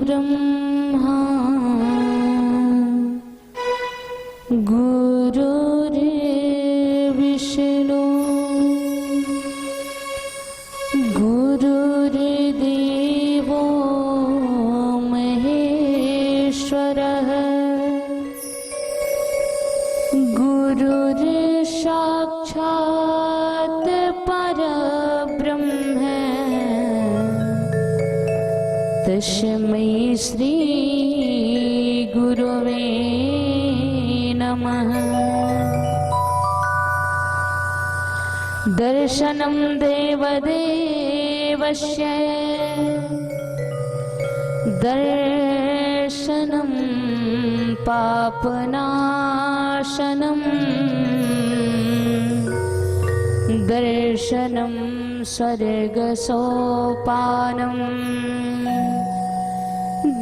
ब्रह्मा गुरुर्विष्णु गुरुर्देवो महेश्वरः गुरुर्साक्षात् परब्रह्म तस्मै श्री गुरुवे नमः। दर्शनं देवदेवस्य दर्शनं पापनाशनं दर्शनं स्वर्गसोपानं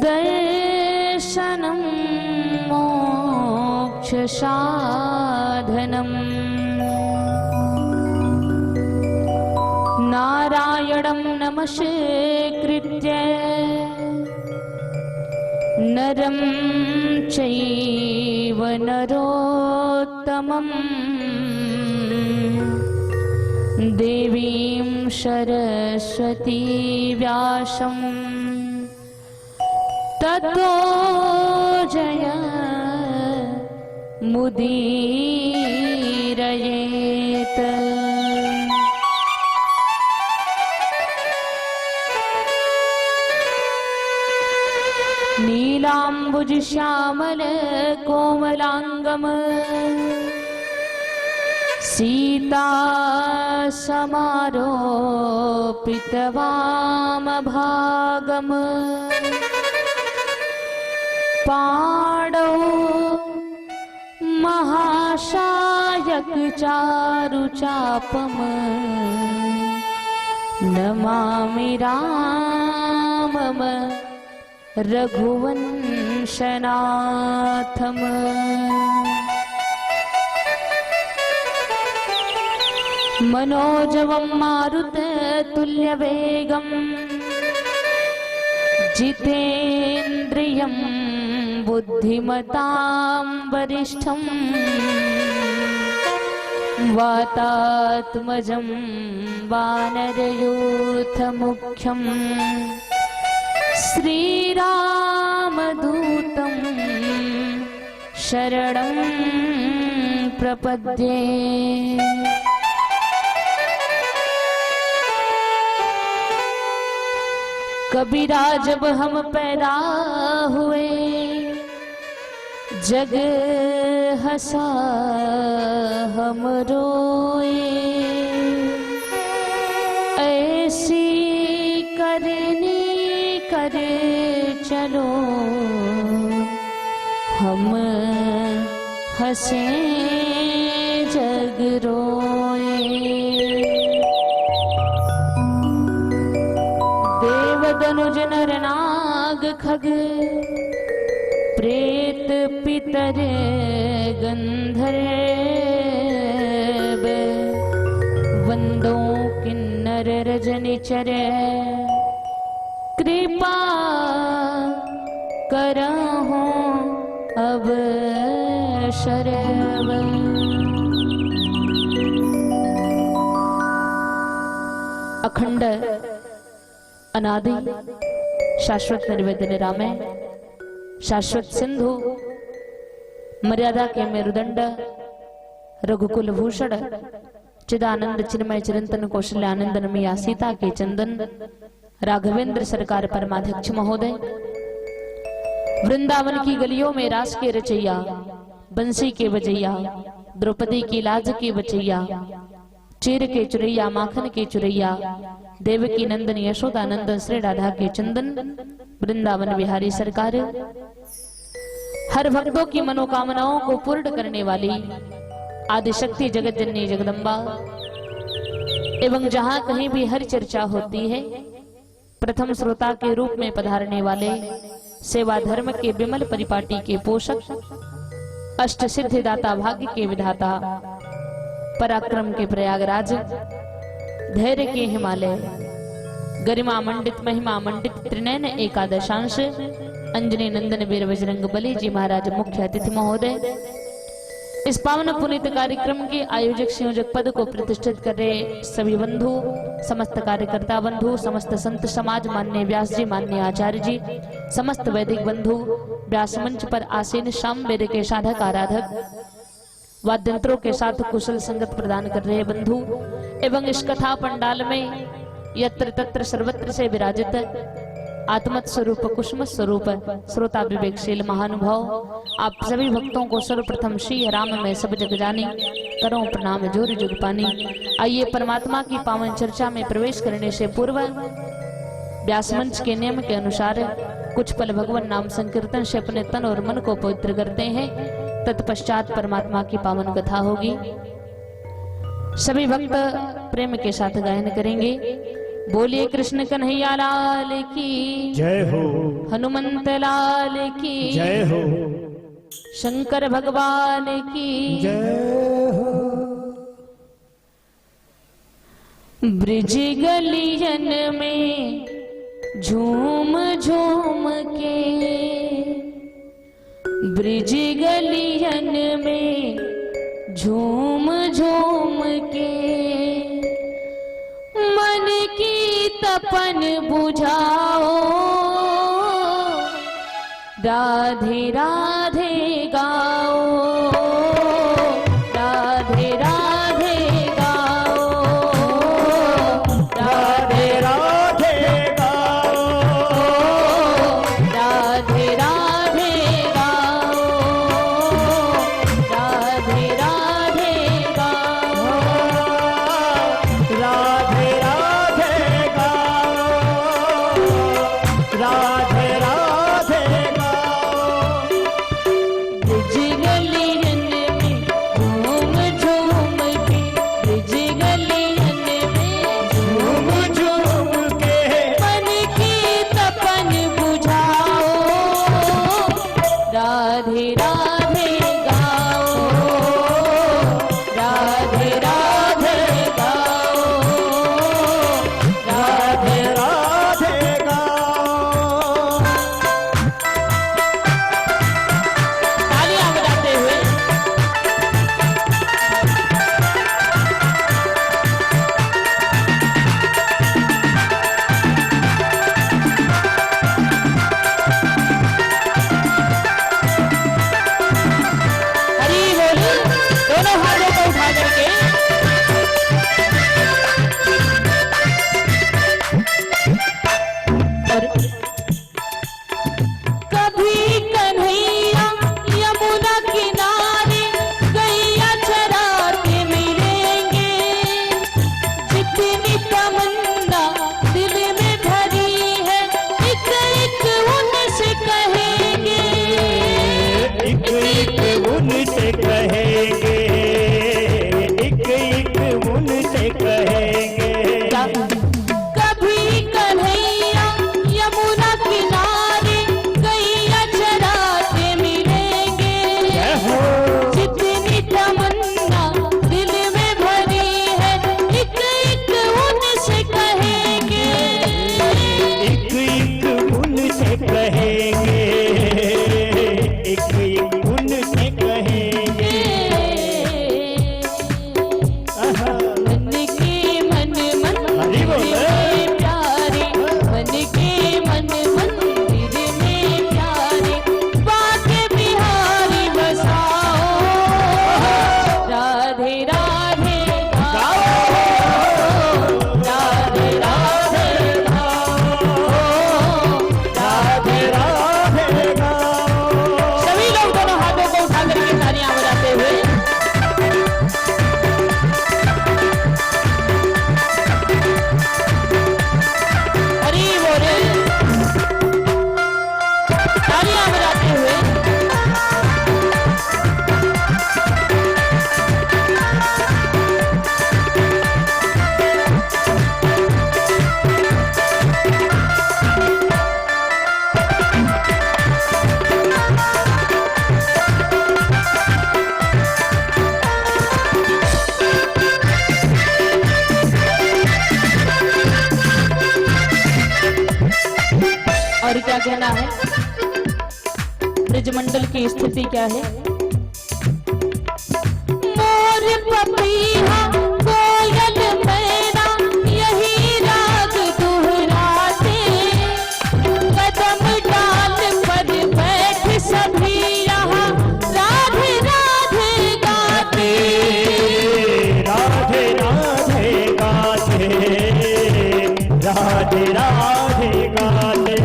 दर्शनं मोक्षसाधनम्। नारायणं नमस्कृत्य नरं चैव नरोत्तमं देवीं सरस्वती व्यासं ततो जयमुदीरयेत्। नीलाम्बुज श्यामल कोमलांगम सीता समारोपित वामभागम पाणौ महाशायक चारुचापम नमामि रामम रघुवंशनाथम। मनोजवं मारुततुल्यवेगं जितेन्द्रियं बुद्धिमतां वरिष्ठं वातात्मजं वानरयूथमुख्यं श्रीरामदूतं शरणं प्रपद्ये। कबीरा जब हम पैदा हुए जग हंसा हम रोए, ऐसी करनी करे चलो हम हंसे जग रोए। देवदनुज नर नाग खग प्रेत पितर गंधर्व वंदो किन्नर रजनिचर कृपा करहु अब शरव। अखंड अनादि शाश्वत निर्वेद निरामय शाश्वत सिंधु मर्यादा के मेरुदंड रघुकुल भूषण चिदानंद चिन्मय चिरंतन कौशल्यानंद नमिया सीता के चंदन राघवेंद्र सरकार परमाध्यक्ष महोदय, वृंदावन की गलियों में रास के रचैया बंसी के बजैया द्रौपदी की लाज के बचैया चीर के चुरैया माखन के चुरैया देवकी नंदन यशोदा नंदन श्री राधा के चंदन वृंदावन बिहारी सरकार, हर भक्तों की मनोकामनाओं को पूर्ण करने वाली आदिशक्ति जगत जननी जगदम्बा एवं जहां कहीं भी हर चर्चा होती है प्रथम श्रोता के रूप में पधारने वाले सेवा धर्म के विमल परिपाटी के पोषक अष्ट सिद्धि दाता भाग्य के विधाता पराक्रम के प्रयागराज धैर्य के हिमालय गरिमा मंडित महिमा मंडित त्रिनयन एकादशांश अंजनी नंदन वीर बजरंग बली जी महाराज मुख्य अतिथि महोदय इस पावन पुनीत कार्यक्रम के आयोजक संयोजक पद को प्रतिष्ठित कर रहे सभी बंधु, समस्त कार्यकर्ता बंधु, समस्त संत समाज, माननीय व्यास जी, माननीय आचार्य जी, समस्त वैदिक बंधु, व्यास मंच पर आसीन शाम वेद के साधक आराधक, वाद्यंत्रों के साथ कुशल संगत प्रदान कर रहे बंधु एवं इस कथा पंडाल में यत्र तत्र सर्वत्र से विराजित आत्मत स्वरूप कुसुम स्वरूप श्रोता विवेकशील महानुभाव, आप सभी भक्तों को सर्वप्रथम श्री राम में सब जग जानी, करो प्रणाम जोर जुग पानी। आइए परमात्मा की पावन चर्चा में प्रवेश करने से पूर्व व्यास मंच के नियम के अनुसार कुछ पल भगवान नाम संकीर्तन से अपने तन और मन को पवित्र करते हैं। तत्पश्चात परमात्मा की पावन कथा होगी। सभी भक्त प्रेम के साथ गायन करेंगे। बोलिए कृष्ण कन्हैया लाल की जय हो, हनुमंत लाल की जय हो, शंकर भगवान की जय हो। ब्रिज गलियन में झूम झूम के, ब्रिज गलियन में झूम झूम के मन की तपन बुझाओ, राधे राधे गाओ, राधे राधे गाओ, राधे राधे गाओ, राधे राधे गाओ, राधे राधे गाओ, राधे राधे गाओ, राधे राधे गाओ। ब्रिज गलियन में झूम झूम के, ब्रिज गलियन में झूम झूम के मन की तपन बुझाओ, राधे राधे गाओ, राधे राधे गाओ, राधे राधे गाओ। तालियां बजाते हुए हरी बोली, दोनों हाथों को उठा करके और कभी कन्हैया यमुना किनारे गैया चराते मिलेंगे, जितनी तमन्ना दिल में भरी है एक एक उनसे कहेंगे, एक एक उनसे कहेंगे, एक एक उनसे कहेंगे। कभी कन्हैया यमुना किनारे गैया चराते मिलेंगे, जय हो, जितनी तमन्ना दिल में भरी है एक एक उनसे कहेंगे, एक एक उनसे कहेंगे, एक एक उनसे कहेंगे। आहा। मन की क्या कहना है, ब्रजमंडल की स्थिति क्या है। मोर पपीहा कोयल मैना यही राग दोहराते, कदम डाल पर बैठ सभी यहाँ राधे राधे गाते। राधे राधे गाते, राधे राधे गाते।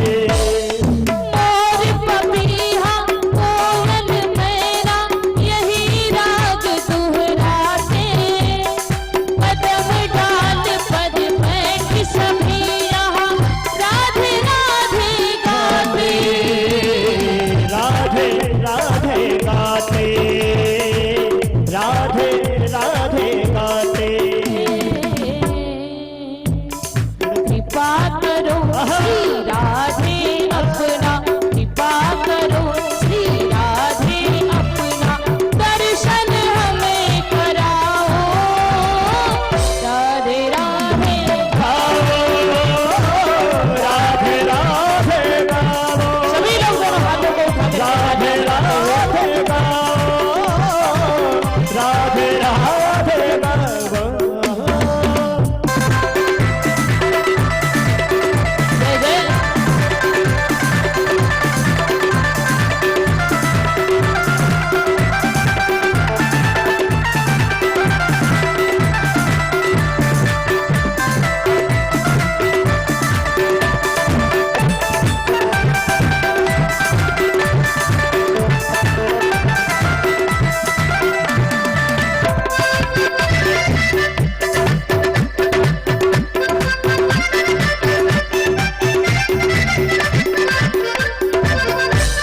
मोर पपीहा कोयल मैना यही राग दोहराते, कदम डाल पर बैठ सभी यहाँ राधे राधे गाते। राधे राधे गाते, राधे राधे गाते। कृपा करो श्री राधे अपना, कृपा करो श्री राधे अपना, दर्शन हमें कराओ राधे राधे। राधे राधे गाओ, सभी लोग दोनों हाथों को उठा के राधे राधे गाओ, राधे राधे गाओ। जय जय।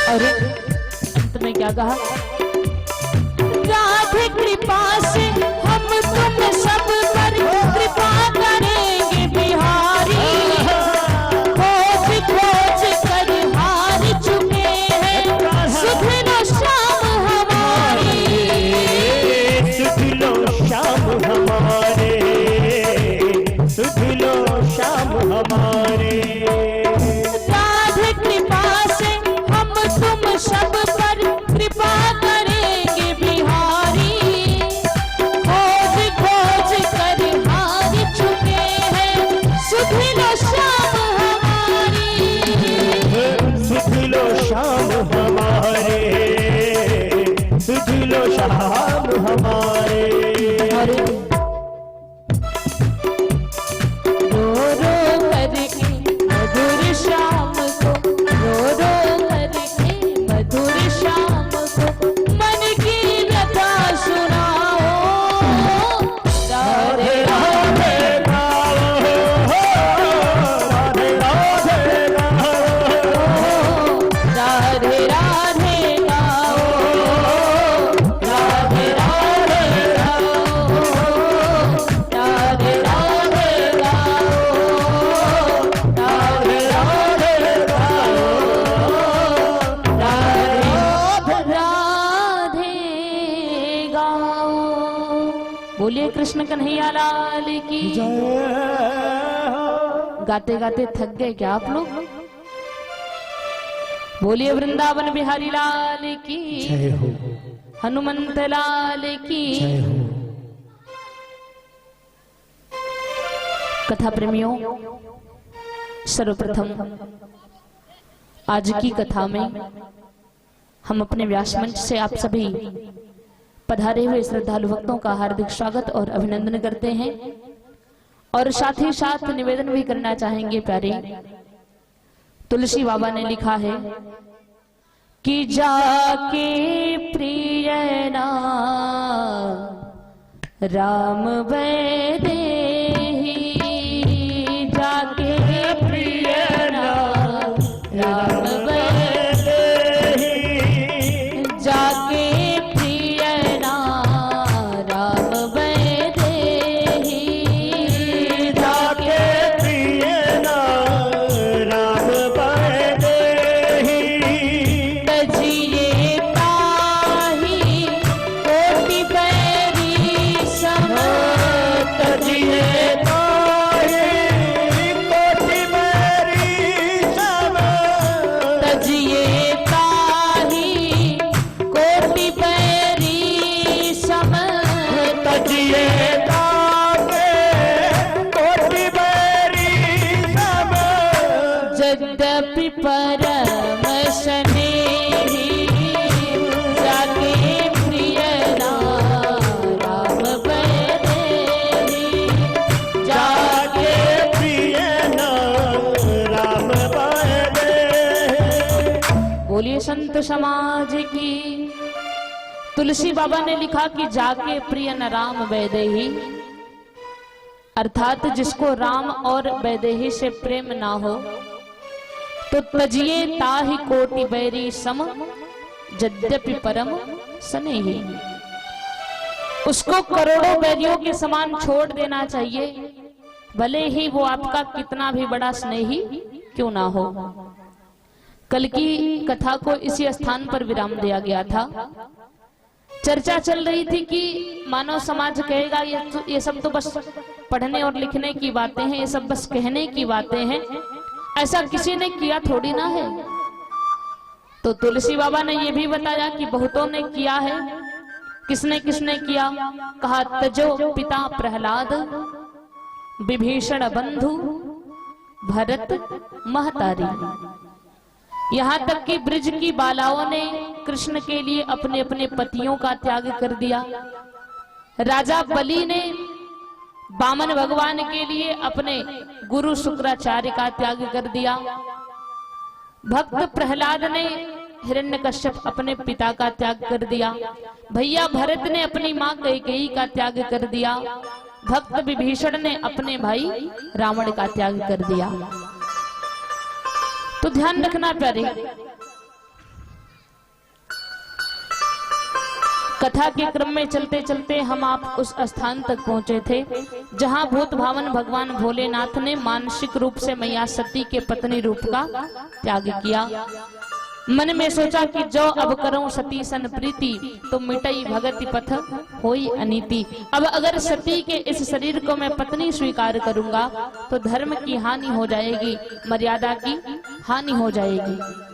अरे अंत में क्या कहा, राधे कृपा से हम तुम सब पर कृपा करेंगे बिहारी, खोज खोज कर हार चुके हैं सुध लो शाम हमारी। सुध लो शाम हमारे, सुध लो शाम हमारे। राधे कृपा से हम तुम सब पर कृपा करेंगे बिहारी, खोज खोज कर हार चुके हैं सुध लो शाम हमारी। सुध लो शाम हमारे, सुध लो शाम हमारे। रो रो करके मधुर शाम को, रो रो करके मधुर शाम को, मन की व्यथा सुनाओ राधे राधे। राधे गाओ, राधे राधे गाओ, राधे राधे गाओ, राधे राधे गाओ, राधे राधे गाओ, राधे राधे गाओ, राधे राधे गाओ। बोलिए कृष्ण कन्हैया लाल की। गाते गाते थक गए क्या आप लोग? बोलिए वृंदावन बिहारी लाल की, जय हो, हनुमंत लाल की। जय हो। कथा प्रेमियों, सर्वप्रथम आज की कथा में हम अपने व्यास मंच से आप सभी पधारे हुए श्रद्धालु भक्तों का हार्दिक स्वागत और अभिनंदन करते हैं, और साथ ही साथ निवेदन भी करना चाहेंगे। प्यारे तुलसी बाबा ने लिखा है कि जाके प्रिय ना राम वैदेही, जाके प्रिय ना राम वैदेही, जाके प्रिय ना राम वैदेही, जाके प्रिय ना राम वैदेही, तजिए ताही कोटि बैरी सम, तजिए परम स्नेही जाके प्रिय राम बैदेही जाके प्रिय राम बैदेही। बोलिए संत समाज की। तुलसी बाबा ने लिखा कि जाके प्रिय न राम वैदेही, अर्थात जिसको राम और वैदेही से प्रेम ना हो तो तजिए ताहि कोटि बैरी सम यद्यपि परम स्नेही। उसको करोड़ों बैरियों के समान छोड़ देना चाहिए, भले ही वो आपका कितना भी बड़ा स्नेही क्यों ना हो। कल की कथा को इसी स्थान पर विराम दिया गया था। चर्चा चल रही थी कि मानव समाज कहेगा ये सब तो बस पढ़ने और लिखने की बातें हैं, ये सब बस कहने की बातें हैं, ऐसा किसी ने किया थोड़ी ना है। तो तुलसी बाबा ने ये भी बताया कि बहुतों ने किया है। किसने किसने किया? कहा तजो पिता प्रहलाद, विभीषण बंधु, भरत महतारी। यहाँ तक कि ब्रिज की बालाओं ने कृष्ण के लिए अपने अपने पतियों का त्याग कर दिया। राजा बलि ने वामन भगवान के लिए अपने गुरु शुक्राचार्य का त्याग कर दिया। भक्त प्रहलाद ने हिरण्यकश्यप अपने पिता का त्याग कर दिया। भैया भरत ने अपनी मां कैकेयी का त्याग कर दिया। भक्त विभीषण ने अपने भाई रावण का त्याग कर दिया। तो ध्यान रखना प्यारे, कथा के क्रम में चलते चलते हम आप उस स्थान तक पहुंचे थे जहां भूत भावन भगवान भोलेनाथ ने मानसिक रूप से मैया सती के पत्नी रूप का त्याग किया। मन में सोचा कि जो अब करूं सती सन प्रीति, तो मिटई भगति पथ होई अनीति। अब अगर सती के इस शरीर को मैं पत्नी स्वीकार करूंगा तो धर्म की हानि हो जाएगी, मर्यादा की हानि हो जाएगी।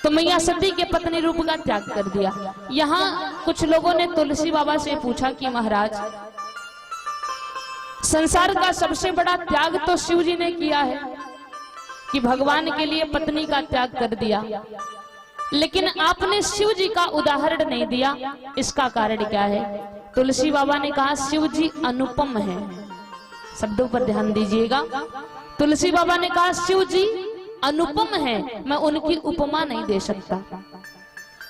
तो मैया सती के पत्नी रूप का त्याग कर दिया। यहाँ कुछ लोगों ने तुलसी बाबा से पूछा कि महाराज, संसार का सबसे बड़ा त्याग तो शिव जी ने किया है कि भगवान के लिए पत्नी का त्याग कर दिया, लेकिन आपने शिव जी का उदाहरण नहीं दिया, इसका कारण क्या है? तुलसी बाबा ने कहा शिव जी अनुपम है। शब्दों पर ध्यान दीजिएगा। तुलसी बाबा ने कहा शिव जी अनुपम है, मैं उनकी उपमा नहीं दे सकता।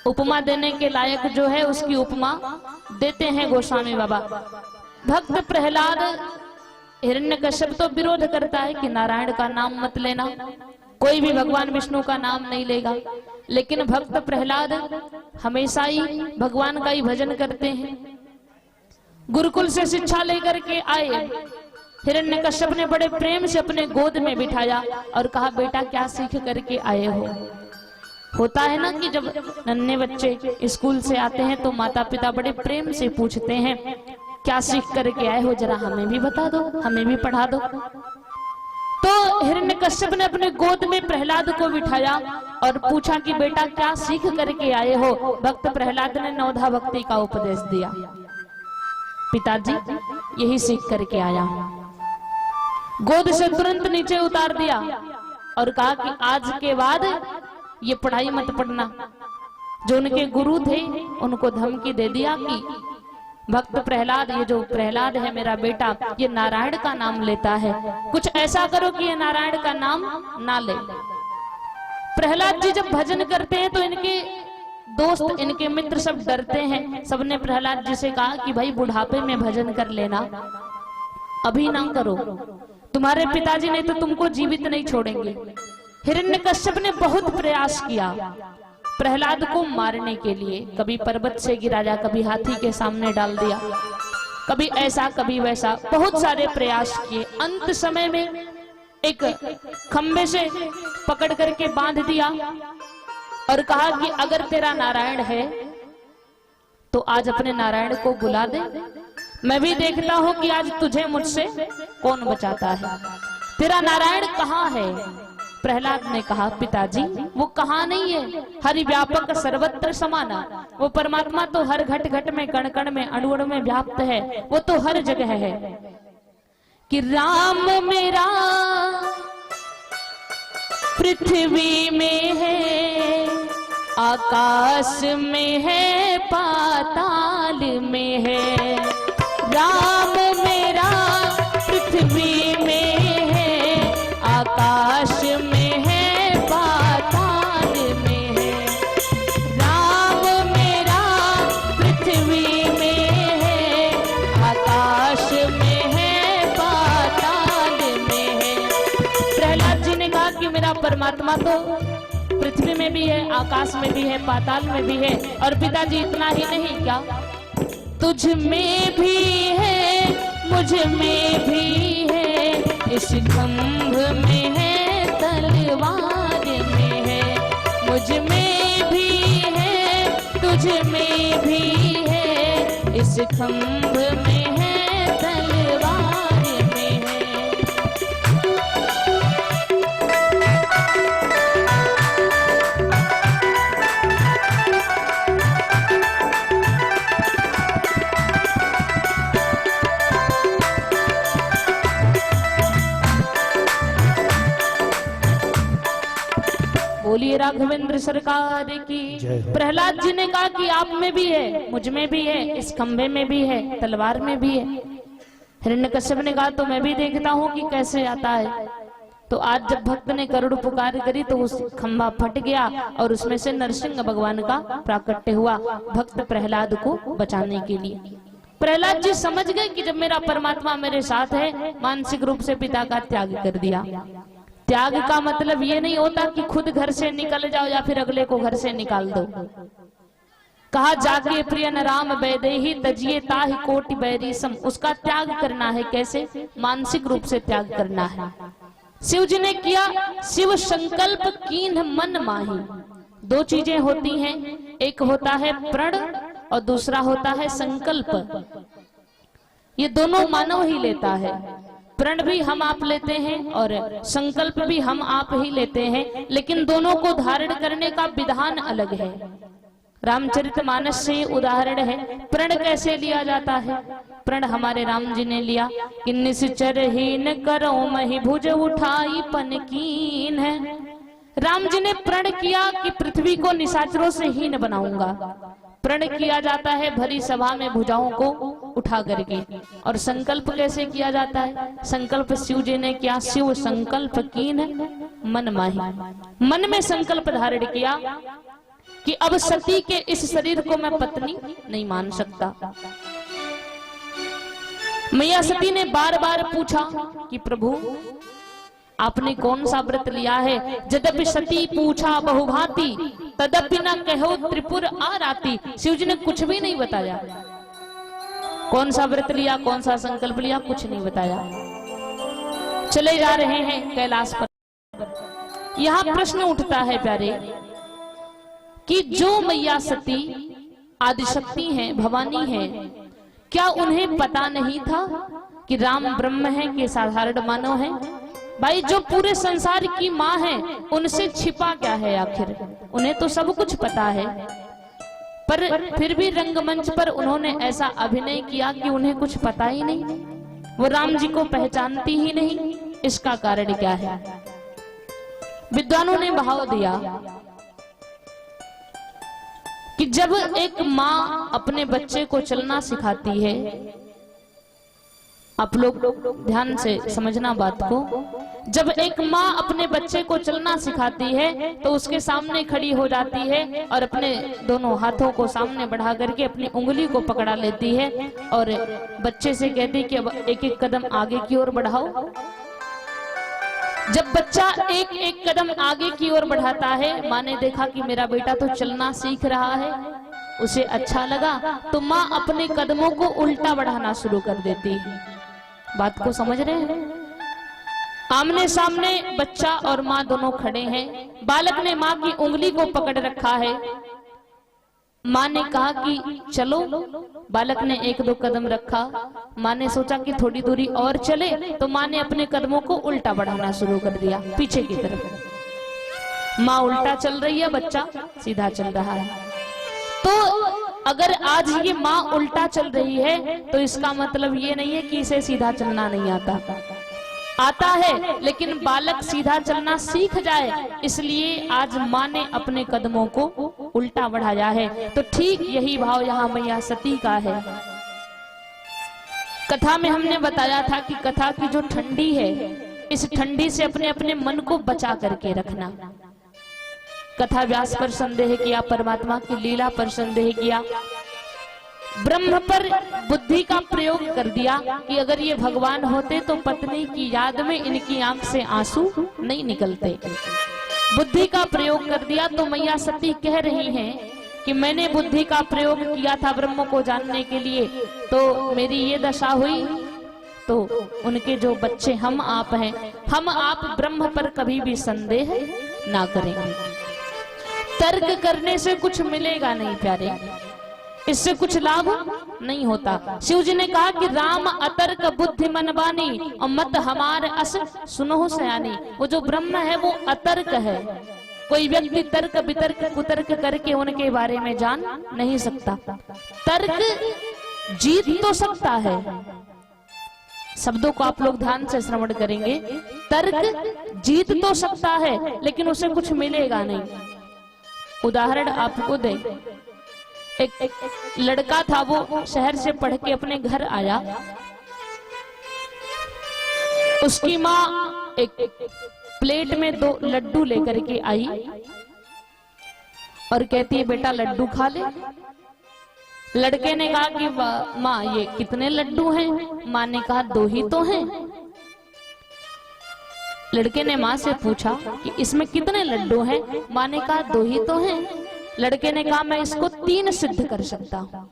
उपमा देने के लायक जो है उसकी उपमा देते हैं गोस्वामी बाबा। भक्त प्रहलाद हिरण्यकश्यप तो विरोध करता है कि नारायण का नाम मत लेना, कोई भी भगवान विष्णु का नाम नहीं लेगा, लेकिन भक्त प्रहलाद हमेशा ही भगवान का ही भजन करते हैं। गुरुकुल से शिक्षा लेकर के आए, हिरण्यकश्यप ने बड़े प्रेम से अपने गोद में बिठाया और कहा बेटा क्या सीख करके आए हो? होता है ना कि जब नन्हे बच्चे स्कूल से आते हैं तो माता पिता बड़े प्रेम से पूछते हैं क्या सीख करके आए हो, जरा हमें भी बता दो, हमें भी पढ़ा दो। तो हिरण्यकश्यप ने अपने गोद में प्रहलाद को बिठाया और पूछा कि बेटा क्या सीख करके आए हो? भक्त प्रहलाद ने नवधा भक्ति का उपदेश दिया। पिताजी यही सीख करके आया हूं। गोद से तुरंत नीचे उतार दिया और कहा कि आज के बाद ये पढ़ाई मत पढ़ना। जो उनके गुरु थे उनको धमकी दे दिया कि भक्त प्रहलाद, ये जो प्रहलाद है मेरा बेटा, ये नारायण का नाम लेता है, कुछ ऐसा करो कि ये नारायण का नाम ना ले। प्रहलाद जी जब भजन करते हैं तो इनके दोस्त, इनके मित्र सब डरते हैं। सबने प्रहलाद जी से कहा कि भाई बुढ़ापे में भजन कर लेना, अभी ना करो, तुम्हारे पिताजी नहीं तो तुमको जीवित नहीं छोड़ेंगे। हिरण्यकश्यप ने बहुत प्रयास किया प्रहलाद को मारने के लिए, कभी पर्वत से गिराया, कभी हाथी के सामने डाल दिया, कभी ऐसा कभी वैसा, बहुत सारे प्रयास किए। अंत समय में एक खंबे से पकड़ करके बांध दिया और कहा कि अगर तेरा नारायण है तो आज अपने नारायण को बुला दे, मैं भी देखता हूं कि आज तुझे मुझसे कौन बचाता है। तेरा नारायण कहाँ है? प्रहलाद ने कहा पिताजी वो कहाँ नहीं है, हरि व्यापक सर्वत्र समाना, वो परमात्मा तो हर घट घट में, कण कण में, अणु अणु में व्याप्त है, वो तो हर जगह है। कि राम मेरा पृथ्वी में है, आकाश में है, पाताल में है। राम मेरा पृथ्वी में है, आकाश में है, पाताल में है। राम मेरा पृथ्वी में है, आकाश में है, पाताल में है। प्रहलाद जी ने कहा कि मेरा परमात्मा तो पृथ्वी में भी है, आकाश में भी है, पाताल में भी है। और पिताजी इतना ही नहीं, क्या तुझ में भी है, मुझ में भी है, इस खंभ में है, तलवार में है। मुझ में भी है, तुझ में भी है, इस खंभ में है, तलवार में है। बोलिए राघवेंद्र सरकार की। प्रहलाद जी ने कहा कि आप में भी है, मुझ में भी है, इस खंभे में भी है, तलवार में भी है। हिरण्यकश्यप ने कहा तो मैं भी देखता हूँ कि कैसे आता है। तो आज जब भक्त ने करुण पुकार करी तो उस खंभा फट गया और उसमें से नरसिंह भगवान का प्राकट्य हुआ भक्त प्रहलाद को बचाने के लिए। प्रहलाद जी समझ गए कि जब मेरा परमात्मा मेरे साथ है, मानसिक रूप से पिता का त्याग कर दिया। त्याग का मतलब ये नहीं होता कि खुद घर से निकल जाओ या फिर अगले को घर से निकाल दो। कहा जाके प्रियन राम बैदेही तजिए ताहि कोटि बैरी सम। उसका त्याग करना है, कैसे? मानसिक रूप से त्याग करना है। शिव जी ने किया, शिव संकल्प कीन्ह मन माही। दो चीजें होती हैं, एक होता है प्रण और दूसरा होता है संकल्प। ये दोनों मानव ही लेता है। प्रण भी हम आप लेते हैं और संकल्प भी हम आप ही लेते हैं, लेकिन दोनों को धारण करने का विधान अलग है। रामचरितमानस से उदाहरण है। प्रण कैसे लिया जाता है? प्रण हमारे राम जी ने लिया कि निश्चर हीन करो मही भुज उठाई पनकीन है। राम जी ने प्रण किया कि पृथ्वी को निशाचरों से हीन बनाऊंगा। प्रण किया जाता है भरी सभा में भुजाओं को उठा करके। और संकल्प कैसे किया जाता है? संकल्प शिव जी ने किया, शिव संकल्प कीन मन माही। मन में संकल्प धारण किया कि अब सती के इस शरीर को मैं पत्नी नहीं मान सकता। मैया सती ने बार बार पूछा कि प्रभु आपने कौन सा व्रत लिया है? यद्यपि सती पूछा बहुभांति तदपि न कहो त्रिपुर आराती। शिव जी ने कुछ भी नहीं बताया। कौन सा व्रत लिया, कौन सा संकल्प लिया, कुछ नहीं बताया। चले जा रहे हैं कैलाश पर। यहाँ प्रश्न उठता है प्यारे कि जो मैया सती आदिशक्ति हैं, भवानी हैं, क्या उन्हें पता नहीं था कि राम ब्रह्म है कि साधारण मानव है? भाई जो पूरे संसार की माँ है, उनसे छिपा क्या है आखिर? उन्हें तो सब कुछ पता है, पर फिर भी रंगमंच पर उन्होंने ऐसा अभिनय किया कि उन्हें कुछ पता ही नहीं, वो राम जी को पहचानती ही नहीं। इसका कारण क्या है? विद्वानों ने भाव दिया कि जब एक माँ अपने बच्चे को चलना सिखाती है, आप लोग ध्यान से समझना बात को, जब एक माँ अपने बच्चे को चलना सिखाती है तो उसके सामने खड़ी हो जाती है और अपने दोनों हाथों को सामने बढ़ा करके अपनी उंगली को पकड़ा लेती है और बच्चे से कहती कि अब एक एक कदम आगे की ओर बढ़ाओ। जब बच्चा एक एक कदम आगे की ओर बढ़ाता है, माँ ने देखा कि मेरा बेटा तो चलना सीख रहा है, उसे अच्छा लगा, तो माँ अपने कदमों को उल्टा बढ़ाना शुरू कर देती है। बात को समझ रहे हैं? आमने सामने बच्चा और माँ दोनों खड़े हैं। बालक ने माँ की उंगली को पकड़ रखा है। माँ ने कहा कि चलो, बालक ने एक दो कदम रखा। माँ ने सोचा कि थोड़ी दूरी और चले, तो माँ ने अपने कदमों को उल्टा बढ़ाना शुरू कर दिया पीछे की तरफ। माँ उल्टा चल रही है, बच्चा सीधा चल रहा है। तो अगर आज ये माँ उल्टा चल रही है तो इसका मतलब ये नहीं है कि इसे सीधा चलना नहीं आता। आता है, लेकिन बालक सीधा चलना सीख जाए, इसलिए आज माँ ने अपने कदमों को उल्टा बढ़ाया है। तो ठीक यही भाव यहाँ मैया सती का है। कथा में हमने बताया था कि कथा की जो ठंडी है, इस ठंडी से अपने अपने मन को बचा करके रखना। कथा व्यास पर संदेह किया, परमात्मा की लीला पर संदेह किया, ब्रह्म पर बुद्धि का प्रयोग कर दिया कि अगर ये भगवान होते तो पत्नी की याद में इनकी आंख से आंसू नहीं निकलते। बुद्धि का प्रयोग कर दिया तो मैया सती कह रही हैं कि मैंने बुद्धि का प्रयोग किया था ब्रह्म को जानने के लिए, तो मेरी ये दशा हुई। तो उनके जो बच्चे हम आप हैं, हम आप ब्रह्म पर कभी भी संदेह ना करेंगे। तर्क करने से कुछ मिलेगा नहीं प्यारे, इससे कुछ लाभ नहीं होता। शिव जी ने कहा कि राम अतर्क बुद्धि मन बानी और मत हमार अस सुनो सयानी। वो जो ब्रह्म है वो अतर्क है। कोई व्यक्ति तर्क वितर्क कुतर्क करके उनके बारे में जान नहीं सकता। तर्क जीत तो सकता है, शब्दों को आप लोग ध्यान से श्रवण करेंगे। तर्क जीत तो सकता है, लेकिन उसे कुछ मिलेगा नहीं। उदाहरण आपको दे, एक लड़का था, वो शहर से पढ़ के अपने घर आया। उसकी माँ एक प्लेट में 2 लड्डू लेकर के आई और कहती है बेटा लड्डू खा ले। लड़के ने कहा कि माँ ये कितने लड्डू हैं? माँ ने कहा 2 ही तो हैं। लड़के ने माँ से पूछा कि इसमें कितने लड्डू हैं? माँ ने कहा 2 ही तो हैं। लड़के ने कहा मैं इसको 3 सिद्ध कर सकता हूँ,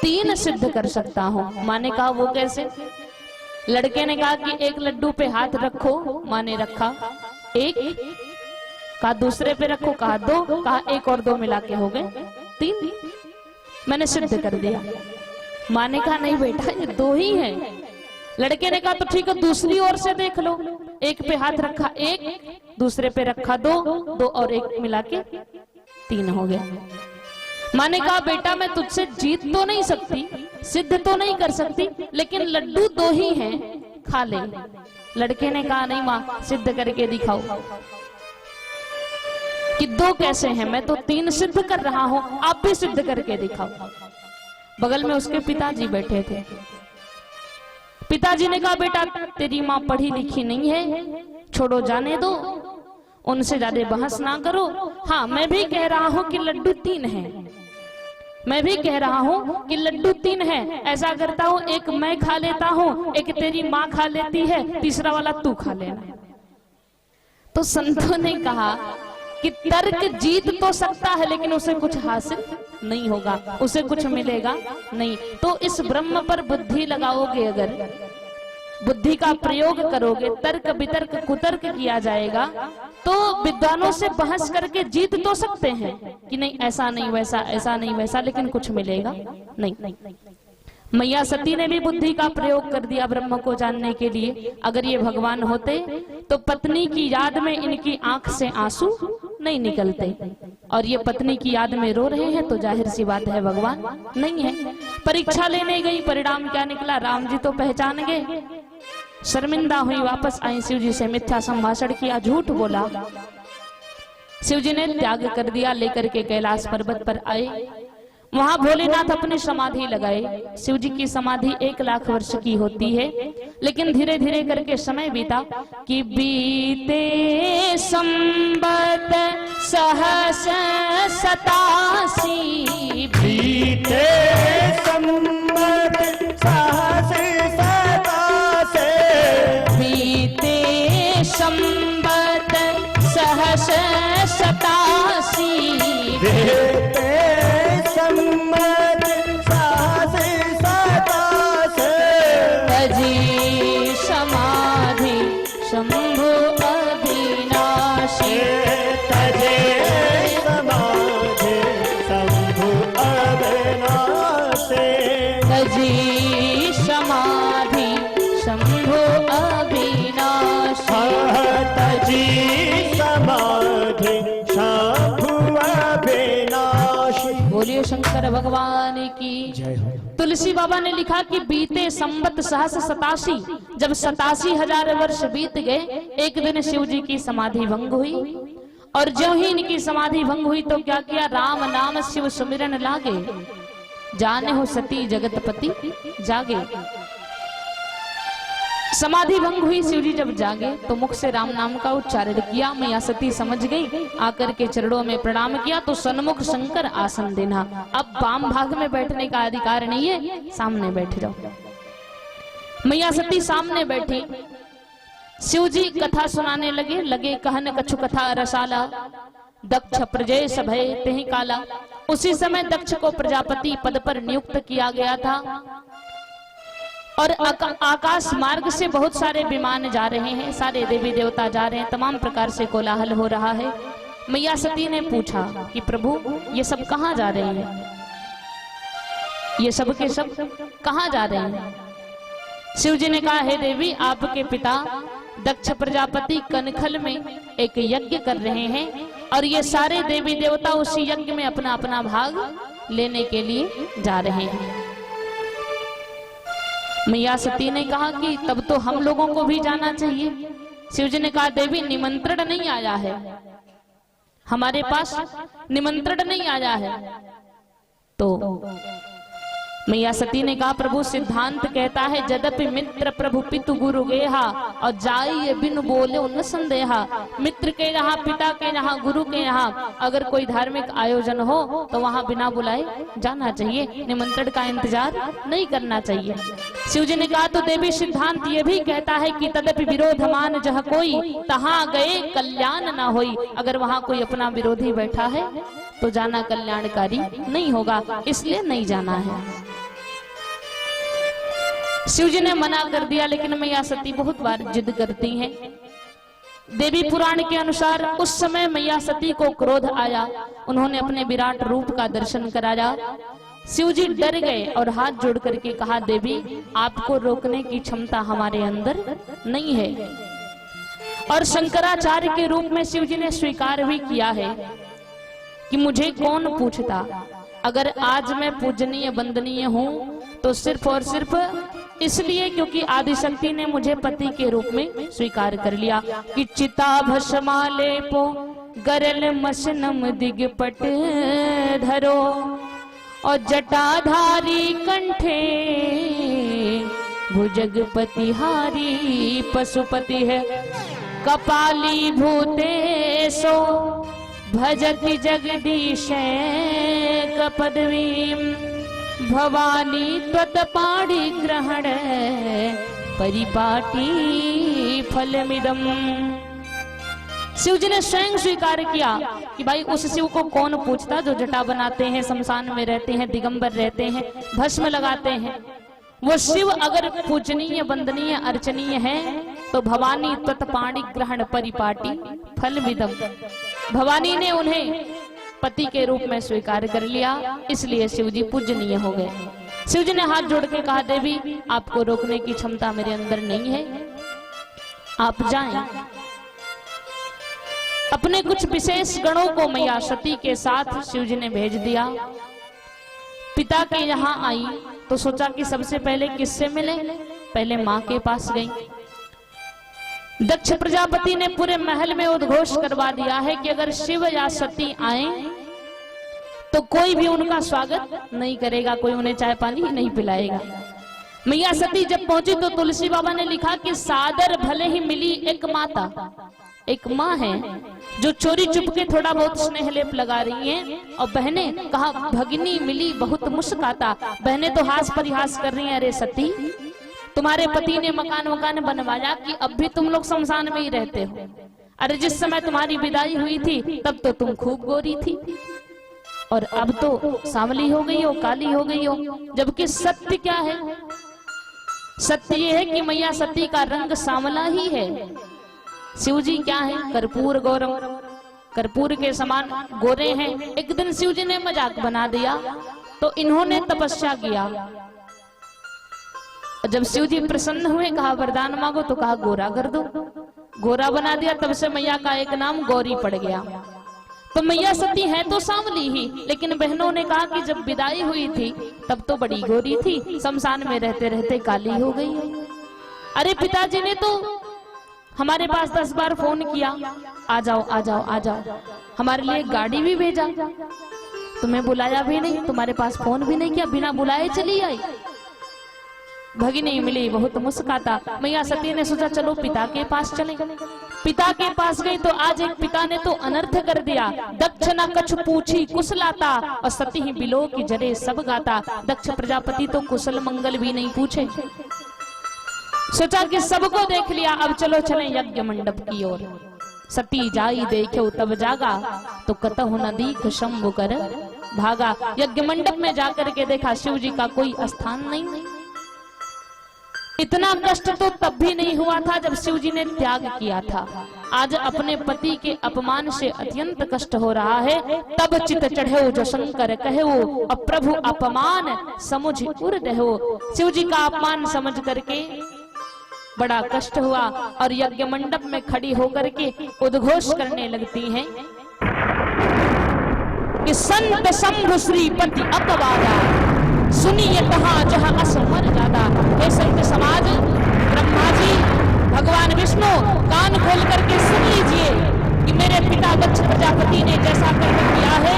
3 सिद्ध कर सकता हूँ। माँ ने कहा वो कैसे? लड़के ने कहा कि एक लड्डू पे हाथ रखो। माँ ने रखा, एक कहा दूसरे पे रखो, कहा 2, कहा 1 और 2 मिला के हो गए 3। मैंने सिद्ध कर दिया। माँ ने कहा नहीं बेटा ये 2 ही हैं। लड़के ने कहा तो ठीक है दूसरी ओर से देख लो। एक पे हाथ रखा 1, दूसरे पे रखा 2, 2 और 1 मिला के 3 हो गया। माँ ने कहा बेटा मैं तुझसे जीत तो नहीं सकती, सिद्ध तो नहीं कर सकती, लेकिन लड्डू 2 ही हैं, खा ले। लड़के ने कहा नहीं माँ सिद्ध करके दिखाओ। कि 2 कैसे हैं? मैं तो 3 सिद्ध कर रहा हूं, आप भी सिद्ध करके दिखाओ। बगल में उसके पिताजी बैठे थे। पिताजी ने कहा बेटा तेरी माँ पढ़ी लिखी नहीं है, छोड़ो जाने दो, उनसे ज्यादा बहस ना करो। हाँ मैं भी कह रहा हूं कि लड्डू 3 हैं, मैं भी कह रहा हूं कि लड्डू 3 हैं। ऐसा करता हूं एक मैं खा लेता हूं, एक तेरी माँ खा लेती है, तीसरा वाला तू खा लेना। तो संतों ने कहा कि तर्क जीत तो सकता है, लेकिन उसे कुछ हासिल नहीं होगा, उसे कुछ मिलेगा नहीं। तो इस ब्रह्म पर बुद्धि लगाओगे, अगर बुद्धि का प्रयोग करोगे, तर्क वितर्क कुतर्क किया जाएगा, तो विद्वानों से बहस करके जीत तो सकते हैं कि नहीं ऐसा नहीं वैसा, ऐसा नहीं वैसा, लेकिन कुछ मिलेगा नहीं। मैया सती ने भी बुद्धि का प्रयोग कर दिया ब्रह्म को जानने के लिए। अगर ये भगवान होते तो पत्नी की याद में इनकी आंख से आंसू नहीं निकलते, और ये पत्नी की याद में रो रहे हैं तो जाहिर सी बात है भगवान नहीं है। परीक्षा लेने गई, परिणाम क्या निकला? राम जी तो पहचान गए। शर्मिंदा हुई, वापस आई, शिव जी से मिथ्या संभाषण किया, झूठ बोला। शिव जी ने त्याग कर दिया, लेकर के कैलाश पर्वत पर आए। वहां भोलेनाथ अपनी समाधि लगाए। शिव जी की समाधि 1 लाख वर्ष की होती है, लेकिन धीरे धीरे करके समय बीता कि बीते संबत सहस 87, बीते संबत सहस 87, बीते संबत सहस 87, बीते संबत सहस 87, तजी समाधि शंभु अविनाशी, तजे समाधि शंभु अविनाशी, तजी समाधि शंभु अविनाशी, तजी समाधि शंभु अविनाशी। बोलिए शंकर भगवान की जय हो। तुलसी बाबा ने लिखा कि बीते संवत सहस 87, जब 87,000 वर्ष बीत गए, एक दिन शिव जी की समाधि भंग हुई। और जो ही इनकी समाधि भंग हुई तो क्या किया, राम नाम शिव सुमिरन लागे, जाने हो सती जगतपति जागे। समाधि भंग हुई, शिव जी जब जागे तो मुख से राम नाम का उच्चारण किया। मैया सती समझ गई, आकर के चरणों में प्रणाम किया। तो सन्मुख शंकर आसन देना, अब वाम भाग में बैठने का अधिकार नहीं है, सामने बैठ जाओ। मैया सती सामने बैठी, शिव जी कथा सुनाने लगे कहन कछु कथा रसाला, दक्ष प्रजेश भय तेहि काला। उसी समय दक्ष को प्रजापति पद पर नियुक्त किया गया था और आकाश मार्ग से बहुत सारे विमान जा रहे हैं, सारे देवी देवता जा रहे हैं, तमाम प्रकार से कोलाहल हो रहा है। मैया सती ने पूछा कि प्रभु ये सब कहाँ जा रहे हैं, ये सब के सब कहाँ जा रहे हैं? शिव जी ने कहा, हे देवी, आपके पिता दक्ष प्रजापति कनखल में एक यज्ञ कर रहे हैं और ये सारे देवी देवता उसी यज्ञ में अपना अपना भाग लेने के लिए जा रहे हैं। मैया सती ने कहा कि तब तो हम लोगों को भी जाना चाहिए। शिव जी ने कहा, देवी निमंत्रण नहीं आया है, हमारे पास निमंत्रण नहीं आया है। तो मैया सती ने कहा, प्रभु सिद्धांत कहता है, यद्यपि मित्र प्रभु पितु गुरु गेहा, और जाई बिन बोले उन संदेहा। मित्र के यहाँ, पिता के यहाँ, गुरु के यहाँ अगर कोई धार्मिक आयोजन हो तो वहाँ बिना बुलाए जाना चाहिए, निमंत्रण का इंतजार नहीं करना चाहिए। शिव जी ने कहा, तो देवी सिद्धांत ये भी कहता है कि तदपि विरोधमान जह कोई, तहाँ गए कल्याण ना होई। अगर वहाँ कोई अपना विरोधी बैठा है तो जाना कल्याणकारी नहीं होगा, इसलिए नहीं जाना है। शिव जी ने मना कर दिया, लेकिन मैया सती बहुत बार जिद करती हैं। देवी पुराण के अनुसार उस समय मैया सती को क्रोध आया, उन्होंने अपने विराट रूप का दर्शन कराया। शिव जी डर गए और हाथ जोड़ करके कहा, देवी आपको रोकने की क्षमता हमारे अंदर नहीं है। और शंकराचार्य के रूप में शिव जी ने स्वीकार भी किया है कि मुझे कौन पूछता, अगर आज मैं पूजनीय वंदनीय हूँ तो सिर्फ और सिर्फ इसलिए क्योंकि आदिशक्ति ने मुझे पति के रूप में स्वीकार कर लिया। कि चिता भस्माले पो गरल मसनम दिगपट धरो, और जटाधारी कंठे भुजगपति हारी पशुपति है। कपाली भूतेशो भजति जगदीश पदवीम, भवानी त्वत्पाणि ग्रहण परिपाटी फलमिदम। शिव जी ने स्वयं स्वीकार किया कि भाई उस शिव को कौन पूछता जो जटा बनाते हैं, शमशान में रहते हैं, दिगंबर रहते हैं, भस्म लगाते हैं। वो शिव अगर पूजनीय वंदनीय अर्चनीय है तो भवानी त्वत्पाणि ग्रहण परिपाटी फलमिदम, भवानी ने उन्हें पति के रूप में स्वीकार कर लिया, इसलिए शिव जी पूजनीय हो गए। शिव जी ने हाथ जोड़ के कहा, देवी आपको रोकने की क्षमता मेरे अंदर नहीं है, आप जाएं। अपने कुछ विशेष गणों को मैया सती के साथ शिव जी ने भेज दिया। पिता के यहाँ आई तो सोचा कि सबसे पहले किससे मिले, पहले माँ के पास गई। दक्ष प्रजापति ने पूरे महल में उद्घोष करवा दिया है कि अगर शिव या सती आए तो कोई भी उनका स्वागत नहीं करेगा, कोई उन्हें चाय पानी नहीं पिलाएगा। मैया सती जब पहुंची तो तुलसी बाबा ने लिखा कि सादर भले ही मिली एक माता, एक माँ है जो चोरी चुप के थोड़ा बहुत स्नेह लेप लगा रही हैं, और बहने कहा भगिनी मिली बहुत मुस्काता। बहने तो हास परिहास कर रही हैं, अरे सती तुम्हारे पति ने मकान बनवाया कि अब भी तुम लोग शमशान में ही रहते हो। अरे जिस समय तुम्हारी विदाई हुई थी तब तो तुम खूब गोरी थी और अब तो सांवली हो गई हो, काली हो गई हो। जबकि सत्य क्या है? सत्य ये है कि मैया सती का रंग सांवला ही है। शिव जी क्या है? कर्पूर गौरम, कर्पूर के समान गोरे हैं। एक दिन शिव जी ने मजाक बना दिया तो इन्होंने तपस्या किया। जब शिव जी प्रसन्न हुए, कहा वरदान मांगो, तो कहा गोरा कर दो, गोरा बना दिया। तब से मैया का एक नाम गौरी पड़ गया। तो मैया सती है तो सांवली ही, लेकिन बहनों ने कहा कि जब विदाई हुई थी तब तो बड़ी गोरी थी, शमशान में रहते रहते काली हो गई है। अरे पिताजी ने तो हमारे पास 10 बार फोन किया, आ जाओ आ जाओ आ जाओ, हमारे लिए गाड़ी भी भेजा, तुम्हें बुलाया भी नहीं, तुम्हारे पास फोन भी नहीं किया, बिना बुलाए चली आई। भगिनी मिली बहुत मुस्काता। मैया सती ने सोचा चलो पिता के पास चले। पिता के पास गई तो आज एक पिता ने तो अनर्थ कर दिया। दक्ष न कछु पूछी कुशलाता और सती ही बिलो की जरे सब गाता। दक्ष प्रजापति तो कुशल मंगल भी नहीं पूछे। सोचा कि सबको देख लिया, अब चलो चले यज्ञ मंडप की ओर। सती जाई देखो तब जागा, तो कतहु न दीख शंभु कर भागा। यज्ञ मंडप में जाकर के देखा शिव जी का कोई स्थान नहीं। इतना कष्ट तो तब भी नहीं हुआ था जब शिव जी ने त्याग किया था। आज अपने पति के अपमान से अत्यंत कष्ट हो रहा है। तब चित चढ़े जो शंकर कहे वो, अब प्रभु अपमान समुझ उर दहो। शिव जी का अपमान समझ करके बड़ा कष्ट हुआ और यज्ञ मंडप में खड़ी होकर के उद्घोष करने लगती हैं कि संत शंभु श्रीपति अपवादा, सुनिए कहाँ जहाँ असमर ज्यादा। हे संत समाज, ब्रह्मा जी भगवान विष्णु कान खोल करके सुन लीजिए कि मेरे पिता दक्ष प्रजापति ने जैसा कर्म किया है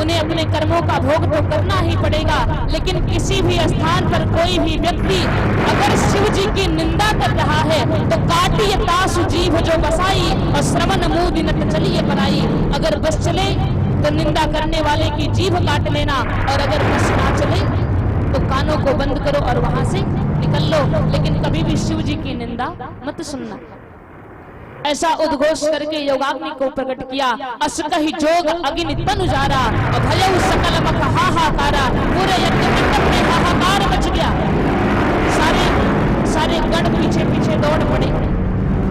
उन्हें अपने कर्मों का भोग तो करना ही पड़ेगा। लेकिन किसी भी स्थान पर कोई भी व्यक्ति अगर शिव जी की निंदा कर रहा है तो काटिए तासु जीभ जो बसाई और श्रवण मुंह दिनत चलिए बनाई। अगर बस चले तो निंदा करने वाले की जीभ काट लेना, और अगर बस ना चले तो कानों को बंद करो और वहां से निकल लो, लेकिन कभी भी शिव जी की निंदा मत सुनना। ऐसा उद्घोष करके योगाग्नि को प्रकट किया। अस कहि जोग अग्नि तनु जारा, भयउ सकल मख हाहाकारा। पूरे यज्ञ मंडप में हाहाकार मच गया। सारे गण पीछे पीछे दौड़ पड़े।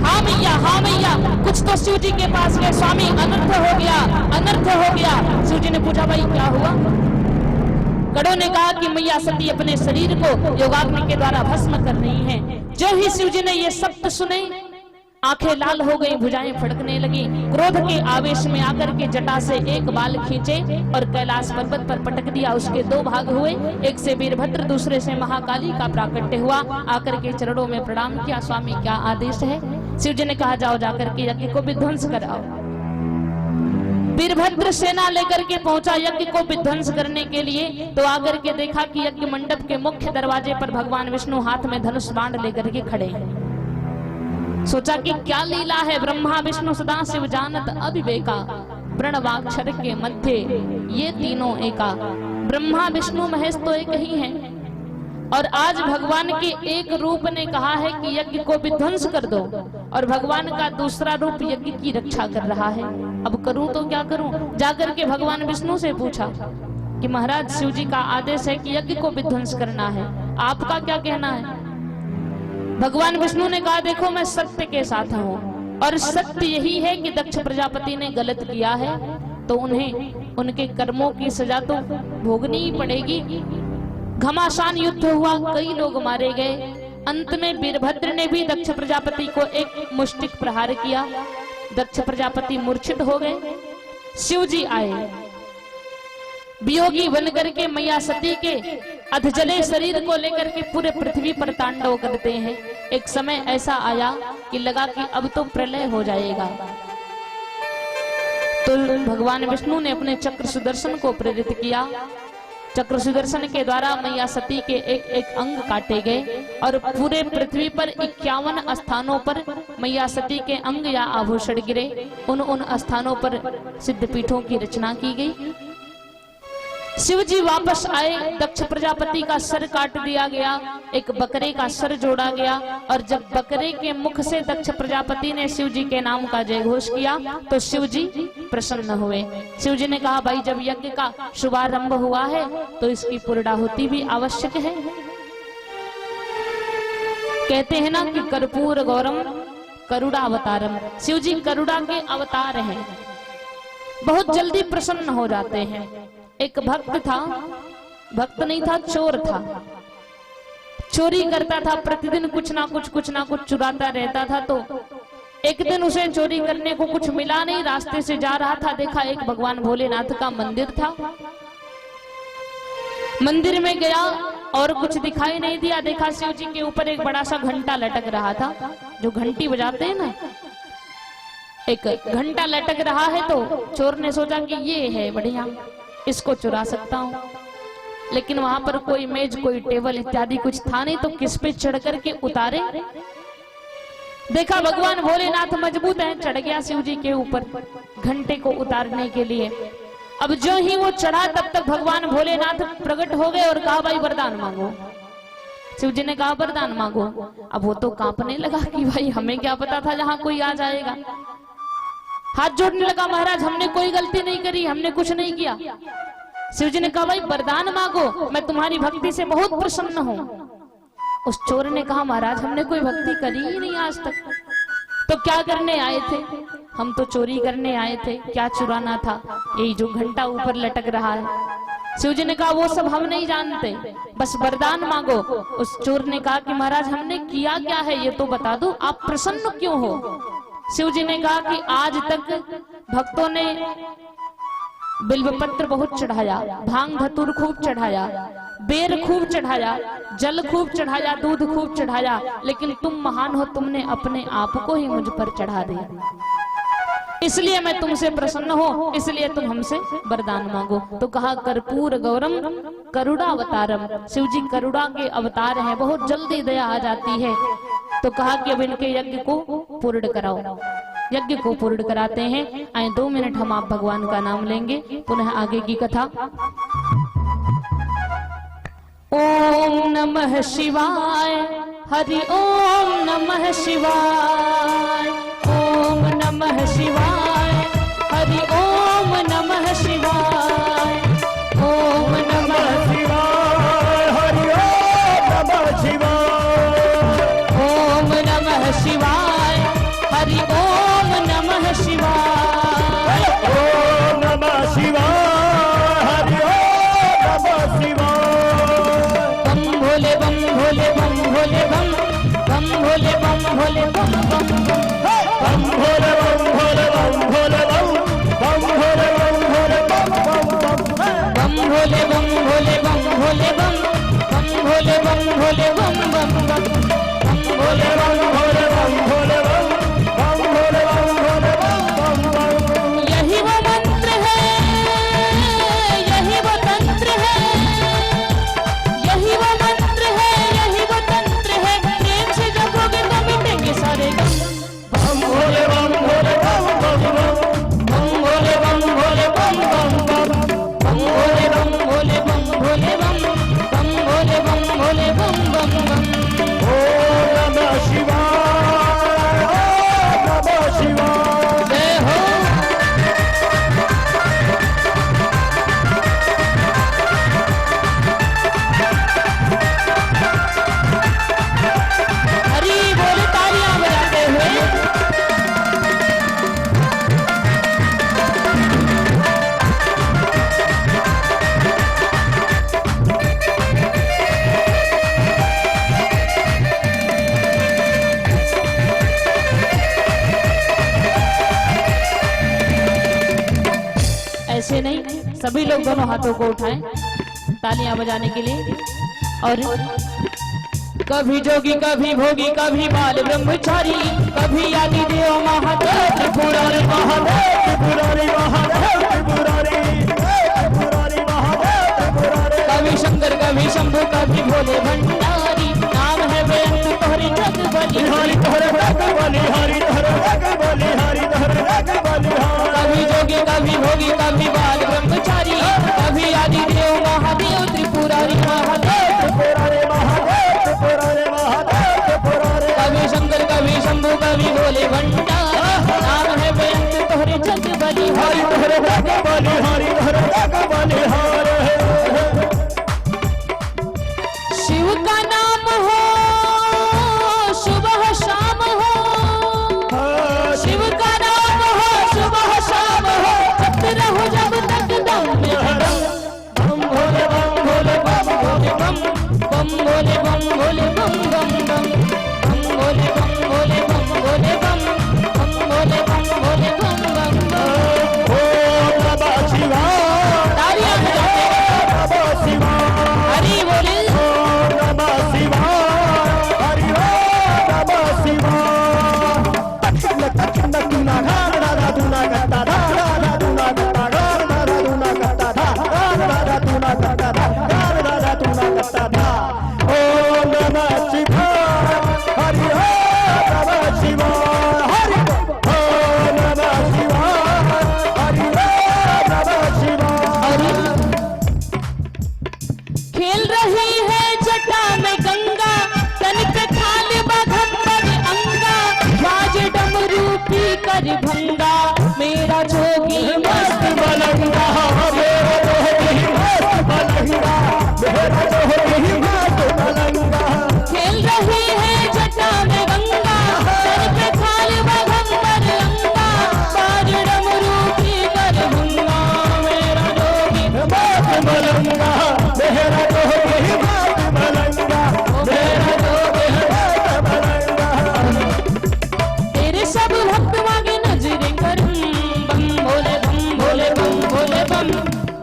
हाँ मैया, कुछ तो शिव जी के पास गए, स्वामी अनर्थ हो गया, अनर्थ हो गया। शिव जी ने पूछा भाई क्या हुआ? गणों ने कहा कि मैया सती अपने शरीर को योगाग्नि के द्वारा भस्म कर रही हैं। जो ही शिव जी ने ये शब्द सुने आंखें लाल हो गई, भुजाएं फड़कने लगी। क्रोध के आवेश में आकर के जटा से एक बाल खींचे और कैलाश पर्वत पर पटक दिया। उसके 2 भाग हुए, एक से वीरभद्र दूसरे से महाकाली का प्राकट्य हुआ। आकर के चरणों में प्रणाम किया, स्वामी क्या आदेश है? शिव जी ने कहा जाओ जाकर के यज्ञ को विध्वंस कराओ। वीरभद्र सेना लेकर के पहुंचा यज्ञ को विध्वंस करने के लिए। तो आकर के देखा कि यज्ञ मंडप के मुख्य दरवाजे पर भगवान विष्णु हाथ में धनुष बाण लेकर के खड़े हैं। सोचा कि क्या लीला है। ब्रह्मा विष्णु सदा शिव जानत अविवेका, प्रणवाक्षर के मध्य ये तीनों एका। ब्रह्मा विष्णु महेश तो एक ही हैं, और आज भगवान के एक रूप ने कहा है कि यज्ञ को विध्वंस कर दो, और भगवान का दूसरा रूप यज्ञ की रक्षा कर रहा है। अब करूं तो क्या करूं? जाकर के भगवान विष्णु से पूछा कि महाराज शिव जी का आदेश है कि यज्ञ को विध्वंस करना है, आपका क्या कहना है? भगवान विष्णु ने कहा देखो मैं सत्य के साथ हूँ, और सत्य यही है कि दक्ष प्रजापति ने गलत किया है तो उन्हें उनके कर्मों की सजा तो भोगनी ही पड़ेगी। घमासान युद्ध हुआ, कई लोग मारे गए। अंत में वीरभद्र ने भी दक्ष प्रजापति को एक मुष्टिक प्रहार किया। दक्ष प्रजापति मूर्छित हो गए। शिव जी आए, वियोगी बन करके मैया सती के अधजले शरीर को लेकर के पूरे पृथ्वी पर तांडव करते हैं। एक समय ऐसा आया कि लगा कि अब तो प्रलय हो जाएगा। तो भगवान विष्णु ने अपने चक्र सुदर्शन को प्रेरित किया। चक्र सुदर्शन के द्वारा मैया सती के एक एक अंग काटे गए और पूरे पृथ्वी पर 51 स्थानों पर मैया सती के अंग या आभूषण गिरे। उन स्थानों पर सिद्धपीठों की रचना की गई। शिव जी वापस आए, दक्ष प्रजापति का सर काट दिया गया, एक बकरे का सर जोड़ा गया, और जब बकरे के मुख से दक्ष प्रजापति ने शिव जी के नाम का जय घोष किया तो शिव जी प्रसन्न हुए। शिव जी ने कहा भाई जब यज्ञ का शुभारंभ हुआ है तो इसकी पूर्णाहुति भी आवश्यक है। कहते हैं ना कि कर्पूर गौरम करुणावतारम, शिव जी करुणा के अवतार हैं, बहुत जल्दी प्रसन्न हो जाते हैं। एक भक्त था, भक्त नहीं था, चोर था, चोरी करता था, प्रतिदिन कुछ ना कुछ चुराता रहता था। तो एक दिन उसे चोरी करने को कुछ मिला नहीं, रास्ते से जा रहा था, देखा एक भगवान भोलेनाथ का मंदिर था। मंदिर में गया और कुछ दिखाई नहीं दिया, देखा शिव जी के ऊपर एक बड़ा सा घंटा लटक रहा था, जो घंटी बजाते हैं ना, एक घंटा लटक रहा है। तो चोर ने सोचा कि ये है बढ़िया, इसको चुरा सकता हूँ। लेकिन वहां पर कोई मेज, कोई टेबल इत्यादि कुछ था नहीं, तो किस पे चढ़ करके उतारे। देखा भगवान भोलेनाथ मजबूत हैं, चढ़ गया शिव जी के ऊपर घंटे को उतारने के लिए। अब जो ही वो चढ़ा तब तक भगवान भोलेनाथ प्रकट हो गए और कहा भाई वरदान मांगो। शिव जी ने कहा वरदान मांगो। अब वो तो कांपने लगा कि भाई हमें क्या पता था जहां कोई आ जाएगा। हाथ जोड़ने लगा, महाराज हमने कोई गलती नहीं करी, हमने कुछ नहीं किया। शिव जी ने कहा भाई वरदान मांगो, मैं तुम्हारी भक्ति से बहुत प्रसन्न हूं। उस चोर ने कहा महाराज हमने कोई भक्ति करी ही नहीं आज तक, तो क्या करने आए थे? हम तो चोरी करने आए थे, क्या चुराना था? यही जो घंटा ऊपर लटक रहा है। शिव जी ने कहा वो सब हम नहीं जानते, बस वरदान मांगो। उस चोर ने कहा कि महाराज हमने किया क्या है ये तो बता दो, आप प्रसन्न क्यों हो? शिव जी ने कहा कि आज तक भक्तों ने बिल्वपत्र बहुत चढ़ाया, भांग धतूर खूब चढ़ाया, बेर खूब चढ़ाया, जल खूब चढ़ाया, दूध खूब चढ़ाया, लेकिन तुम महान हो, तुमने अपने आप को ही मुझ पर चढ़ा दिया। इसलिए मैं तुमसे प्रसन्न हो, इसलिए तुम हमसे वरदान मांगो। तो कहा कर्पूर गौरम करुणावतारम, शिव जी करुणा के अवतार हैं, बहुत जल्दी दया आ जाती है। तो कहा कि अब इनके यज्ञ को पूर्ण कराओ। यज्ञ को पूर्ण कराते हैं। आए 2 मिनट हम आप भगवान का नाम लेंगे, पुनः आगे की कथा। ओम नमः शिवाय, हरि ओम नमः शिवाय, ओम नमः शिवाय, हरि ओम नमः शिवाय, ओम नमः शिवाय, हरि ओम नमः शिवाय, ओम नमः शिवाय, हरि ओम नमः शिवाय, ओम नमः शिवाय, हरि ओम नमः शिवाय। बम भोले बम भोले बम भोले बम, बम भोले बम भोले बम बम बम, बम भोले बम भोले बम भोले बम, बम भोले बम भोले बम बम बम, बम भोले बम भोले बम भोले बम, बम भोले बम भोले बम बम बम, बम भोले बम भोले बम भोले बम, बम भोले बम भोले बम बम बम। यही वो मंत्र है, यही वो तंत्र है, यही वो मंत्र है, यही वो तंत्र है। प्रेम से जपोगे तो मिटेंगे सारे गम। बम भोले बम भोले बम बम बम, बम भोले बम भोले बम बम बम, बम भोले बम भोले बम भोले बम, बम भोले बम भोले बम बम बम। ओम नमः शिवाय, ओम नमः शिवाय। जय हो। हरी बोले तालियां बजाते हुए। ऐसे नहीं, सभी लोग दोनों हाथों को उठाएं तालियां बजाने के लिए। और कभी जोगी कभी भोगी कभी बाल ब्रह्मचारी, कभी आदि देव महादेव त्रिपुरारी महादेव, त्रिपुरारी महादेव, त्रिपुरारी, त्रिपुरारी महादेव, त्रिपुरारी। कभी शंकर कभी शंभु कभी भोले भंडारी, नाम है बेअंत तोहरी जग बली। हरि तोहरे जग बलिहारी, तोहरे जग बलिहारी, तोहरे जग बलिहारी। कभी जोगी कभी भोगी कभी बाल ब्रह्मचारी, कभी आदि देव महादेव त्रिपुरारी महादेव, त्रिपुरारी महादेव, त्रिपुरारी महादेव, त्रिपुरारी। कभी शंकर कभी शंभु कभी भोले भंडारी, नाम है बेअंत तोहरे जग बली। हरि तोहरे जग बलिहारी, तोहरे जग बलिहारी। शिव का नाम हो सुबह शाम हो, शिव का नाम हो सुबह शाम हो, जपते रहो जब तक दम में है दम। बम भोले बम भोले बम भोले बम, बम भोले बम भोले बम बम बम, बम भोले बम भोले बम भोले बम, पर भंगा मेरा जोगी मस्त मलंगा मेरा जोगी मस्त मलंगा मेरा जोगी मस्त मलंगा खेल रही है जटा में गंगा सर पे थाल बघंबर अंगा बाज डमरू की दरभंगा मेरा जोगी मस्त मलंगा मेरा जोगी मस्त मलंगा मेरा जोगी मस्त मलंगा तेरे सब भक्त मांगे नजरे करूं बम भोले बम भोले बम भोले बम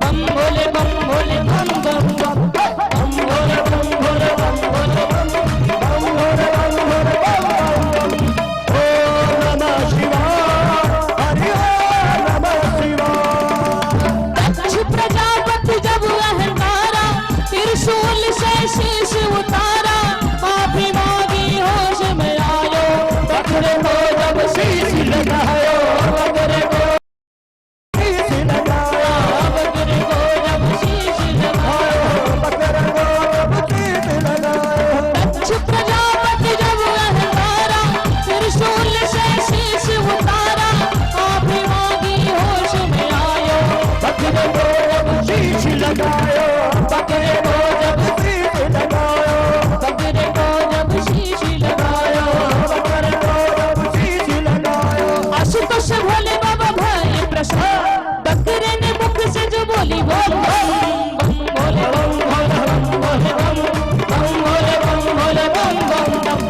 बम भोले बम भोले बम बम बम बम भोले बम भोले बम भोले बम बम भोले बम भोले बम बम ओम नमः शिवाय हरि ओम नमः शिवाय दक्ष प्रजापति जब अहंकारा त्रिशूल से शीश उतारा माफी मांगी होश में आयो बकरे को जब शीश लगायो बकरे को शीश लगायो बकरे को जब शीश लगायो बकरे को जब शीश लगायो दक्ष प्रजापति जब अहंकारा त्रिशूल से शीश उतारा माफी मांगी होश में आयो बकरे को जब शीश लगायो बकरे को जब शीश लगायो बकरे को जब शीश लगायो बकरे को जब शीश लगायो आशुतोष भोले बाबा भाई प्रश्न बकरे ने मुख से जो बोली बोल बम भोले बम भोले बम भोले बम बम भोले बम भोले बम बम बम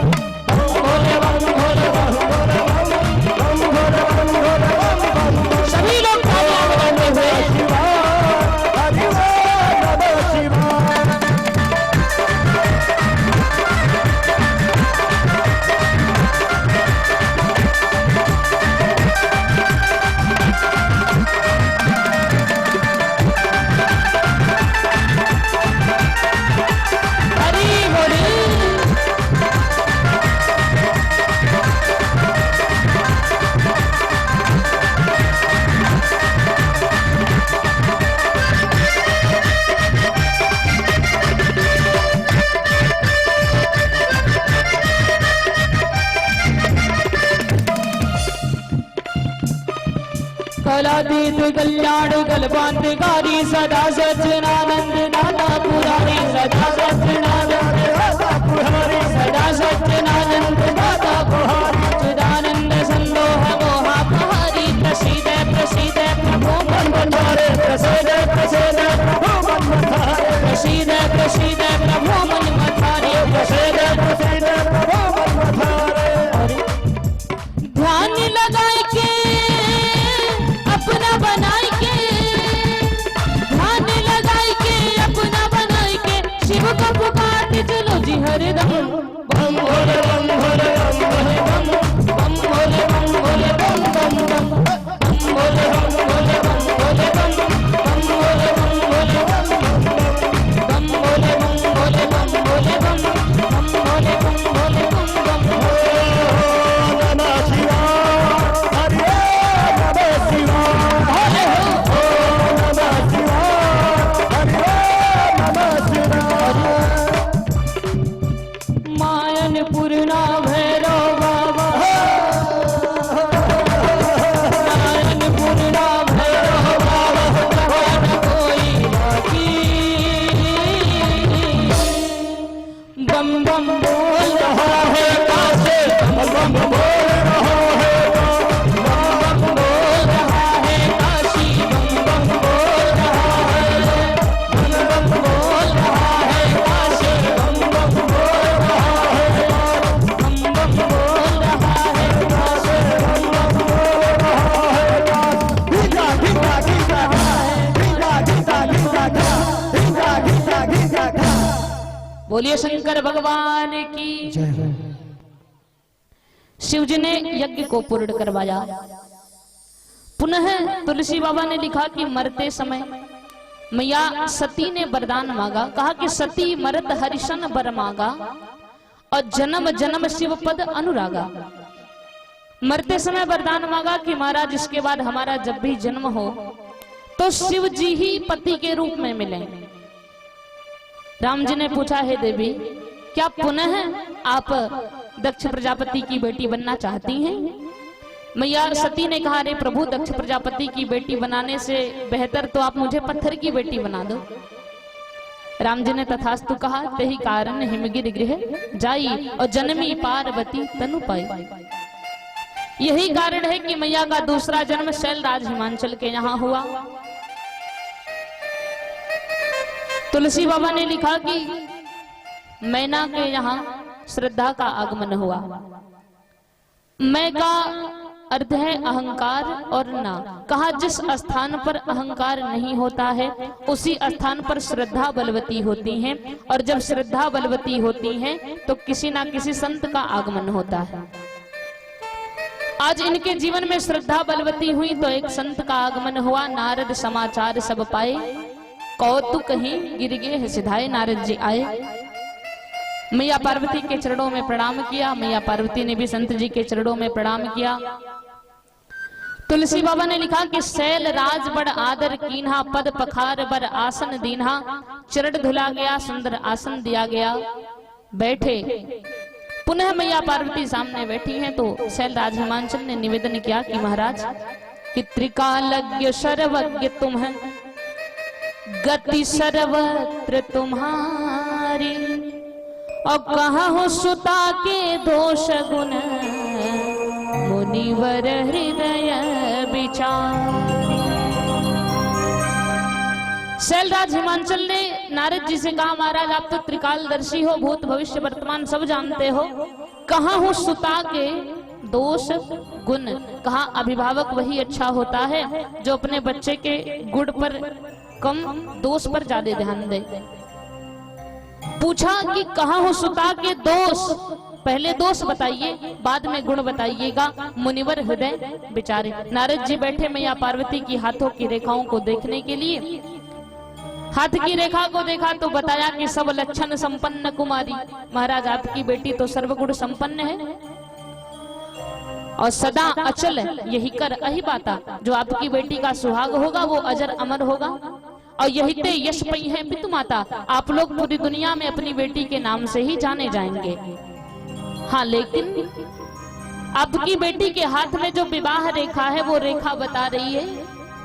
भोले बम भोले बम भोले बम बम भोले बम भोले बम बम सभी लोग तालियां बजाते हुए शिवाय हरि ओम नमः शिवाय हरि बोले कलातीत कल्याण कल्पांतकारी सदा सच्चिदानंद दाता पुरारी सदा सच्चिदानंद दाता पुरारी सदा सच्चिदानंद दाता पुरारी सच्चिदानंद संदोह मोहापहारी प्रसीद प्रसीद प्रभो मनमधारे प्रसीद प्रसीद प्रभु मनमधारे प्रसीद प्रसीद प्रभो मन मथारी प्रसीद प्रसीद प्रभु मनमधारे ध्यान लगाए के अपना बनाए के ध्यान लगाए के अपना बनाए के शिव को पुकारते चलो जी हरदम बम भोले बम भोले बम भोले बम बम भोले बम भोले बम बम बम भोले बम भोले बम भोले बम बम भोले बम भोले बम बम भोले बम भोले बम भोले बम बम भोले बम भोले बम बम ओम नमः शिवाय हरि ओम नमः शिवाय ओम नमः शिवाय हरि ओम नमः शिवाय मायन पूर्णा भैरव बाबा मायन पूर्णा भैरव बाबा जवान कोई बाकी बम बम बोल रहा है कासे बम बम बोल रहा है बम बम बोल रहा है काशी बम बम बोल रहा है बम बम बोल रहा है काशी बम बम बोल रहा है बम बम बोल रहा है काशी बम बम बोल रहा है गीता गीता गीता गीता गीता गीता गीता गीता गीता गीता बोलिए शंकर भगवान की शिव जी ने यज्ञ को पूर्ण करवाया। पुनः तुलसी बाबा ने लिखा कि मरते समय मैया सती ने वरदान मांगा, कहा कि सती मरत हरिशन वर मांगा और जन्म जन्म शिव पद अनुरागा। मरते समय वरदान मांगा कि महाराज इसके बाद हमारा जब भी जन्म हो तो शिव जी ही पति के रूप में मिले। राम जी ने पूछा, हे देवी क्या पुनः आप दक्ष प्रजापति की बेटी बनना चाहती हैं? मैया सती ने कहा, अरे प्रभु, दक्ष प्रजापति की बेटी बनाने से बेहतर तो आप मुझे पत्थर की बेटी बना दो। राम जी ने तथास्तु कहा, तेहि कारण हिमगिरि गृह जाई और जन्मी पार्वती तनु पाई। यही कारण है कि मैया का दूसरा जन्म शैलराज हिमांचल के यहाँ हुआ। तुलसी बाबा ने लिखा कि मैना के यहाँ श्रद्धा का आगमन हुआ। मैं का अर्थ है अहंकार और ना। कहा जिस स्थान पर अहंकार नहीं होता है उसी स्थान पर श्रद्धा बलवती होती है, और जब श्रद्धा बलवती होती है तो किसी ना किसी संत का आगमन होता है। आज इनके जीवन में श्रद्धा बलवती हुई तो एक संत का आगमन हुआ। नारद समाचार सब पाए, कौतुक ही गिर गए सिधाए। नारद जी आए, मैया पार्वती के चरणों में प्रणाम किया। मैया पार्वती ने भी संत जी के चरणों में प्रणाम किया। तुलसी बाबा ने लिखा कि शैल राज बड़ आदर कीन्हा, पद पखार बर आसन दीन्हा। चरण धुला गया, सुंदर आसन दिया गया, बैठे। पुनः मैया पार्वती सामने बैठी हैं तो शैलराज हिमांचल ने निवेदन किया कि महाराज, कि त्रिकालज्ञ सर्वज्ञ तुम है, गति सर्वत्र तुम्हारी, और कहा हो सुता के दोष गुण, मुनिवर हृदय विचार। शैलराज हिमांचल ने नारद जी से कहा, महाराज आप तो त्रिकालदर्शी हो, भूत भविष्य वर्तमान सब जानते हो, कहाँ हो सुता के दोष गुण। कहा अभिभावक वही अच्छा होता है जो अपने बच्चे के गुण पर कम, दोष पर ज्यादा ध्यान दे। पूछा कि कहाँ हो सुता के दोष, पहले दोष बताइए बाद में गुण बताइएगा। मुनिवर हृदय विचारे। नारद जी बैठे मैया पार्वती की हाथों की रेखाओं को देखने के लिए। हाथ की रेखा को देखा तो बताया कि सब लक्षण संपन्न कुमारी। महाराज आपकी बेटी तो सर्वगुण संपन्न है और सदा अचल है, यही कर अहि बाता। जो आपकी बेटी का सुहाग होगा वो अजर अमर होगा, और यही ते यश पई है पितु माता। आप लोग पूरी दुनिया में अपनी बेटी के नाम से ही जाने जाएंगे। हाँ, लेकिन आपकी बेटी के हाथ में जो विवाह रेखा है वो रेखा बता रही है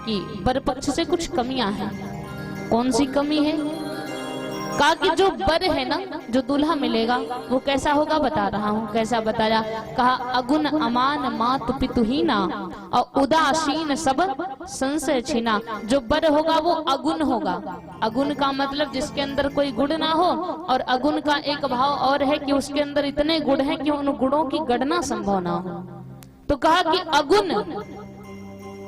कि वर पक्ष से कुछ कमियां हैं। कौन सी कमी है? कहा कि जो वर है ना, जो दूल्हा मिलेगा वो कैसा होगा बता रहा हूँ। कैसा बताया? कहा अगुण अमान मात पितुहीना, और उदासीन सब संशय छीना। जो वर होगा वो अगुण होगा। अगुण का मतलब जिसके अंदर कोई गुण ना हो, और अगुण का एक भाव और है कि उसके अंदर इतने गुण हैं कि उन गुणों की गणना संभव ना हो। तो कहा कि अगुण,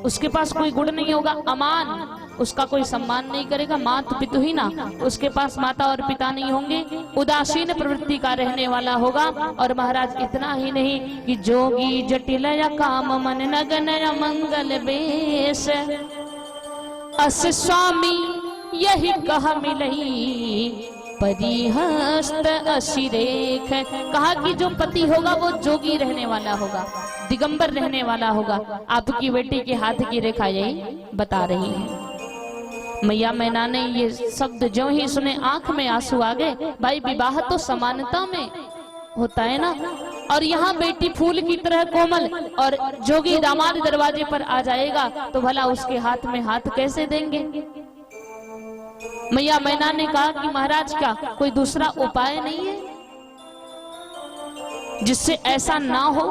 उसके पास कोई गुण नहीं होगा। अमान, उसका कोई सम्मान नहीं करेगा। मात पितुहीना, उसके पास माता और पिता नहीं होंगे। उदासीन प्रवृत्ति का रहने वाला होगा। और महाराज इतना ही नहीं कि जोगी जटिल या काम मन नगन या मंगल बेश, अस स्वामी यही कहा मिलई परिहस्त अशिरेख। कहा कि जो पति होगा वो जोगी रहने वाला होगा, दिगंबर रहने वाला होगा। आपकी बेटी के हाथ की रेखा यही बता रही है। मैया मैना ने ये शब्द जो ही सुने आंख में आंसू आ गए। भाई विवाह तो समानता में होता है ना, और यहाँ बेटी फूल की तरह कोमल और जोगी दामाद दरवाजे पर आ जाएगा तो भला उसके हाथ में हाथ कैसे देंगे? मैया मैना ने कहा कि महाराज क्या कोई दूसरा उपाय नहीं है जिससे ऐसा ना हो?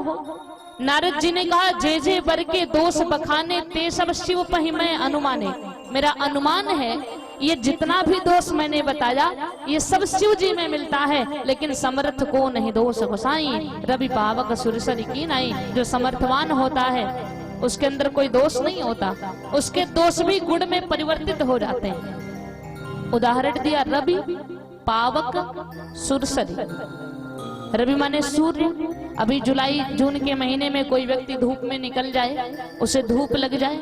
नारद जी ने कहा जे जे बर के दोष बखाने ते सब शिव पहि मैं अनुमाने। मेरा अनुमान है ये जितना भी दोष मैंने बताया ये सब शिव जी में मिलता है, लेकिन समर्थ को नहीं दोष गोसाई। रवि पावक सुरसर की नहीं। जो समर्थवान होता है उसके अंदर कोई दोष नहीं होता, उसके दोष भी गुण में परिवर्तित हो जाते हैं। उदाहरण दिया रवि पावक सुरसरी। रवि माने सूर्य। अभी जुलाई जून के महीने में कोई व्यक्ति धूप में निकल जाए, उसे धूप लग जाए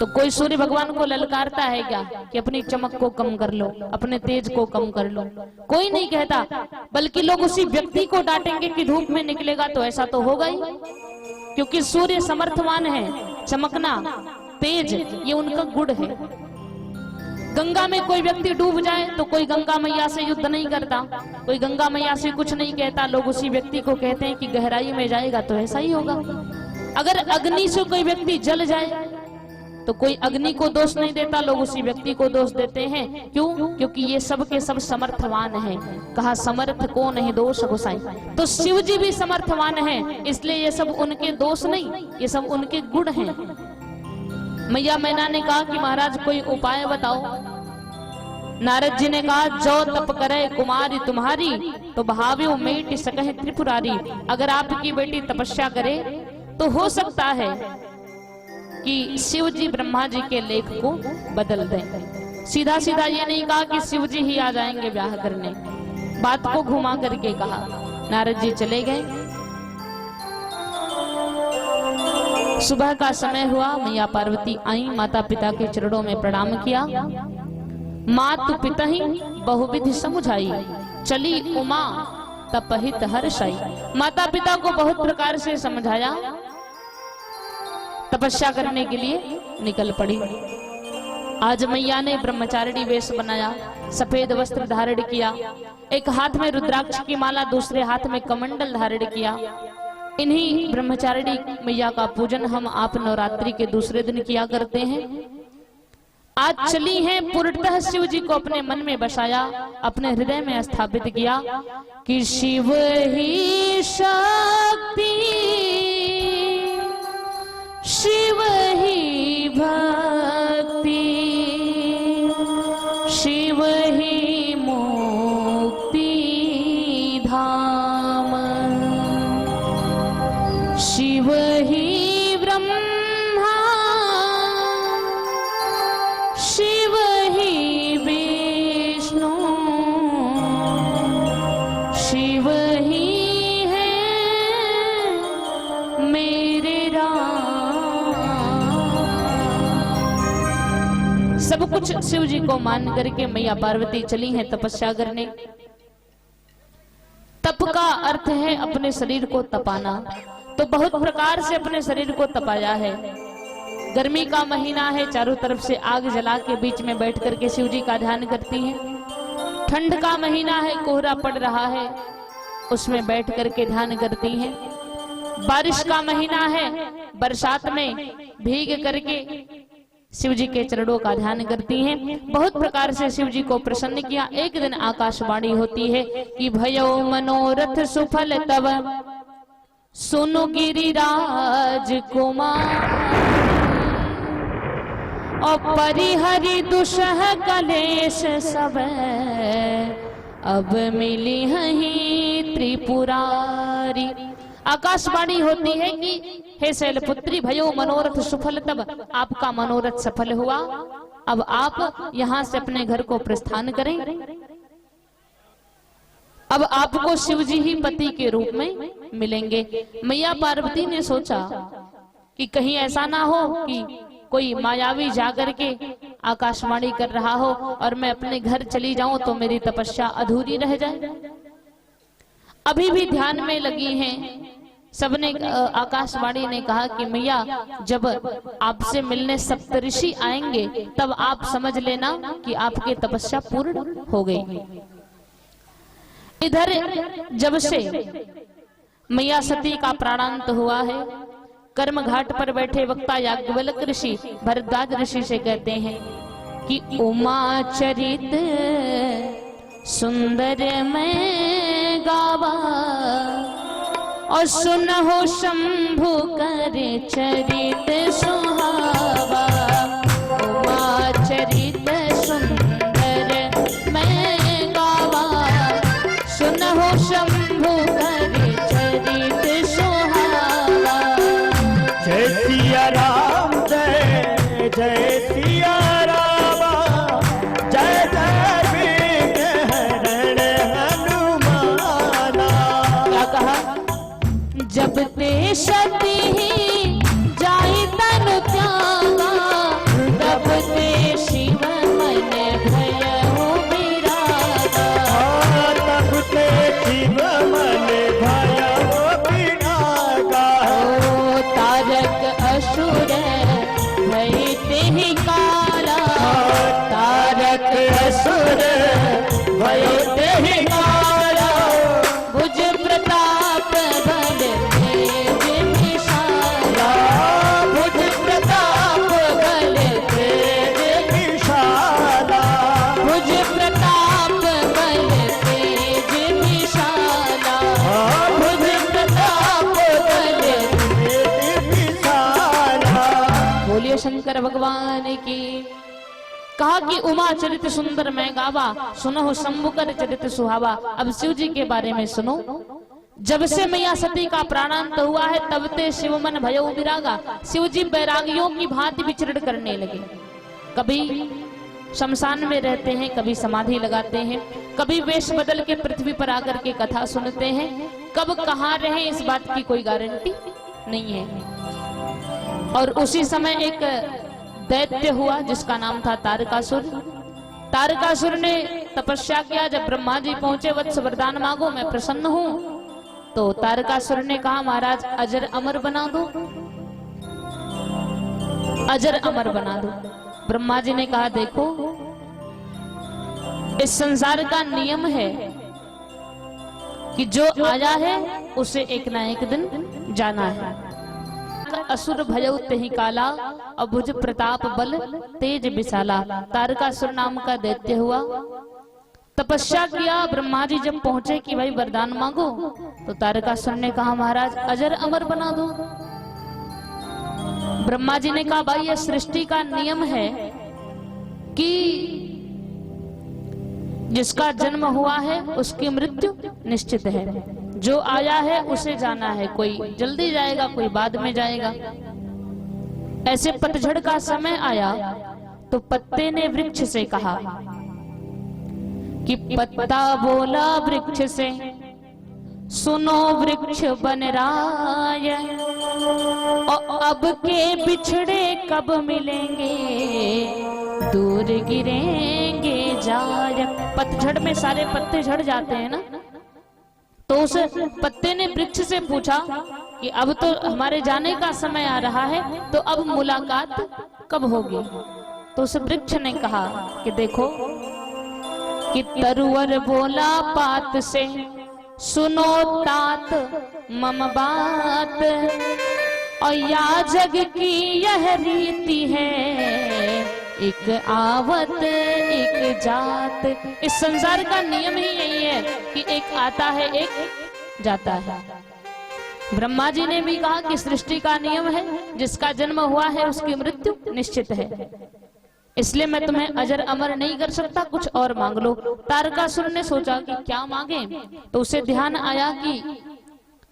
तो कोई सूर्य भगवान को ललकारता है क्या कि अपनी चमक को कम कर लो, अपने तेज को कम कर लो? कोई नहीं कहता, बल्कि लोग उसी व्यक्ति को डांटेंगे कि धूप में निकलेगा तो ऐसा तो होगा ही, क्योंकि सूर्य समर्थवान है। चमकना, तेज, ये उनका गुण है। गंगा में कोई व्यक्ति डूब जाए तो कोई गंगा मैया से युद्ध नहीं करता, कोई गंगा मैया से कुछ नहीं कहता, लोग उसी व्यक्ति को कहते हैं कि गहराई में जाएगा तो ऐसा ही होगा। अगर अग्नि से कोई व्यक्ति जल जाए तो कोई अग्नि को दोष नहीं देता, लोग उसी व्यक्ति को दोष देते हैं। क्यों? क्योंकि ये सब के सब समर्थवान हैं। कहा समर्थ को नहीं दोष गोसाई, तो शिव जी भी समर्थवान हैं, इसलिए ये सब उनके दोष नहीं, ये सब उनके गुण हैं। मैया मैना ने कहा कि महाराज कोई उपाय बताओ। नारद जी ने कहा जो तप करे कुमारी तुम्हारी, तो भाव्यो मेट सकह त्रिपुरारी। अगर आपकी बेटी तपस्या करे तो हो सकता है कि शिव जी ब्रह्मा जी के लेख को बदल दें। सीधा सीधा ये नहीं कहा कि शिव जी ही आ जाएंगे ब्याह करने, बात को घुमा करके कहा। नारद जी चले गए। सुबह का समय हुआ, मैया पार्वती आई, माता पिता के चरणों में प्रणाम किया। मातु पिता ही बहुविधि समुझाई, चली उमा तपहित हर्षाई। माता पिता को बहुत प्रकार से समझाया, तपस्या करने के लिए निकल पड़ी। आज मैया ने ब्रह्मचारिणी वेश बनाया, सफेद वस्त्र धारण किया, एक हाथ में रुद्राक्ष की माला, दूसरे हाथ में कमंडल धारण किया। इन्हीं ब्रह्मचारिणी मैया का पूजन हम आप नवरात्रि के दूसरे दिन किया करते हैं। आज चली हैं, पूर्णतः शिव जी को अपने मन में बसाया, अपने हृदय में स्थापित किया कि शिव ही शक्ति, शिव ही भक्ति, शिव ही मुक्ति धाम, शिव ही ब्रह्मा, शिव ही विष्णु, शिव ही है मेरे राम। सब कुछ शिव जी को मान करके मैया पार्वती चली हैं तपस्या करने। तप का अर्थ है अपने शरीर को तपाना, तो बहुत प्रकार से अपने शरीर को तपाया है। गर्मी का महीना है, चारों तरफ से आग जला के बीच में बैठ करके शिव जी का ध्यान करती हैं। ठंड का महीना है, कोहरा पड़ रहा है, उसमें बैठ करके ध्यान करती हैं। बारिश का महीना है, बरसात में भीग करके शिव जी के चरणों का ध्यान करती हैं। बहुत प्रकार से शिव जी को प्रसन्न किया। एक दिन आकाशवाणी होती है कि भयो मनोरथ सुफल तब, सुनु गिरिराज कुमार, और परिहरि दुसह कलेश सब, अब मिली हही त्रिपुरारी। आकाशवाणी होती है कि हे शैलपुत्री भयो मनोरथ सुफल तब, आपका मनोरथ सफल हुआ, अब आप यहां से अपने घर को प्रस्थान करें। अब आपको शिव जी ही पति के रूप में मिलेंगे। मैया पार्वती ने सोचा कि कहीं ऐसा ना हो कि कोई मायावी जाकर के आकाशवाणी कर रहा हो और मैं अपने घर चली जाऊं तो मेरी तपस्या अधूरी रह जाए। अभी भी ध्यान में लगी हैं सबने। आकाशवाणी ने कहा कि मैया जब आपसे मिलने सप्तऋषि आएंगे तब आप समझ लेना कि आपकी तपस्या पूर्ण हो गई। इधर जब से मैया सती का प्राणांत हुआ है, कर्म घाट पर बैठे वक्ता याज्ञवल्क्य ऋषि भरद्वाज ऋषि से कहते हैं कि उमा चरित सुंदर मैं गावा, और सुनहो शंभु कर चरित सुहावा। उमा चरित सुंदर मैं गावा, सुनहो शंभु कर चरित सुहावा। जय सिया राम, जय जय सिया रामा, जय जय विघ्नहरण हनुमाना। क्या कहा? जब ते सती जाई तनु त्यागा, तब ते शिव मन भयउ विरागा। तब ते शिव मन भयउ विरागा। तारक असुर भय तेहि काला, तारक शंकर भगवान की। कहा कि उमा चरित सुंदर मैं गावा, सुनो शंभु कर चरित सुहावा। अब शिव जी के बारे में सुनो। जब से मैया सती का प्राणांत हुआ है तब ते शिव मन भयो विरागा। शिव जी बैरागियों की भांति विचरण करने लगे। कभी शमशान में रहते हैं, कभी समाधि लगाते हैं, कभी वेश बदल के पृथ्वी पर आकर के कथा सुनते हैं। कब कहाँ रहे इस बात की कोई गारंटी नहीं है। और उसी समय एक दैत्य हुआ जिसका नाम था तारकासुर। तारकासुर ने तपस्या किया। जब ब्रह्मा जी पहुंचे, वत्स वरदान मांगो मैं प्रसन्न हूं, तो तारकासुर ने कहा महाराज अजर अमर बना दो, अजर अमर बना दो। ब्रह्मा जी ने कहा देखो इस संसार का नियम है कि जो आया है उसे एक ना एक दिन जाना है। असुर भयउ तेहि काला, अभुज प्रताप बल तेज विशाला। तारकासुर नाम का दैत्य हुआ, तपस्या किया। ब्रह्मा जी जब पहुंचे कि भाई वरदान मांगो, तो तारकासुर ने कहा महाराज अजर अमर बना दो। ब्रह्मा जी ने कहा भाई यह सृष्टि का नियम है कि जिसका जन्म हुआ है उसकी मृत्यु निश्चित है। जो आया है उसे जाना है, कोई जल्दी जाएगा कोई बाद में जाएगा। ऐसे पतझड़ का समय आया तो पत्ते ने वृक्ष से कहा कि पत्ता बोला वृक्ष से सुनो वृक्ष बन राय, और अब के बिछड़े कब मिलेंगे दूर गिरेंगे जाय। पतझड़ में सारे पत्ते झड़ जाते हैं ना, तो उस पत्ते ने वृक्ष से पूछा कि अब तो हमारे जाने का समय आ रहा है, तो अब मुलाकात कब होगी। तो उस वृक्ष ने कहा कि देखो कि तरुवर बोला पात से सुनो तात मम बात, और या जग की यह रीति है एक आवत एक जात। इस संसार का नियम ही यही है कि एक आता है एक जाता है। ब्रह्मा जी ने भी कहा कि सृष्टि का नियम है जिसका जन्म हुआ है उसकी मृत्यु निश्चित है, इसलिए मैं तुम्हें अजर अमर नहीं कर सकता, कुछ और मांग लो। तारकासुर ने सोचा कि क्या मांगे, तो उसे ध्यान आया कि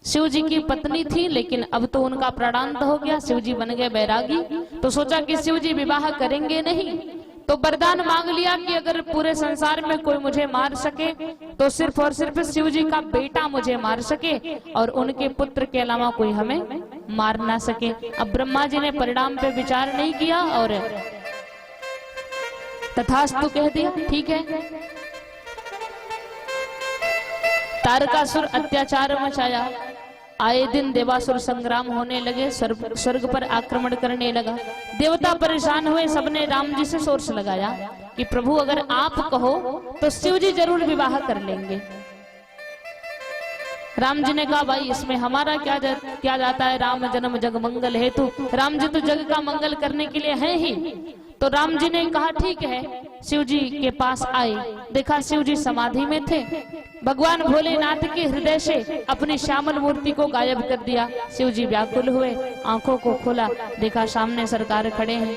शिव जी की पत्नी थी लेकिन अब तो उनका प्राणांत हो गया, शिव जी बन गए बैरागी। तो सोचा कि शिव जी विवाह करेंगे नहीं, तो वरदान मांग लिया कि अगर पूरे संसार में कोई मुझे मार सके तो सिर्फ और सिर्फ शिव जी का बेटा मुझे मार सके, और उनके पुत्र के अलावा कोई हमें मार ना सके। अब ब्रह्मा जी ने परिणाम पे विचार नहीं किया और तथास्तु कह दिया, ठीक है। तारकासुर अत्याचार मचाया, आए दिन देवासुर संग्राम होने लगे, स्वर्ग पर आक्रमण करने लगा। देवता परेशान हुए, सबने राम जी से सोर्स लगाया कि प्रभु अगर आप कहो तो शिव जी जरूर विवाह कर लेंगे। राम जी ने कहा भाई इसमें हमारा क्या जाता है, राम जन्म जग मंगल हेतु। राम जी तो जग का मंगल करने के लिए हैं ही। तो राम जी ने कहा ठीक है। शिव जी के पास आए, देखा शिव जी समाधि में थे। भगवान भोलेनाथ के हृदय से अपनी श्यामल मूर्ति को गायब कर दिया। शिव जी व्याकुल हुए, आंखों को खोला, देखा सामने सरकार खड़े हैं।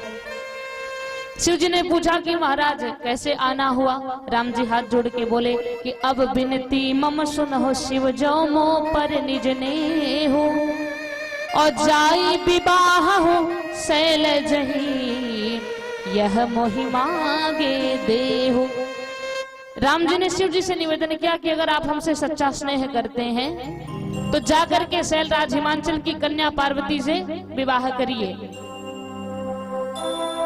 शिव जी ने पूछा कि महाराज कैसे आना हुआ। राम जी हाथ जोड़ के बोले कि अब बिनती मम सुनो शिव जो मो पर निज ने हो, और जाई विवाह हो शैल जही यह मोहि मांगे देहु। राम जी ने शिव जी से निवेदन किया कि अगर आप हमसे सच्चा स्नेह करते हैं तो जाकर के शैलराज हिमांचल की कन्या पार्वती से विवाह करिए।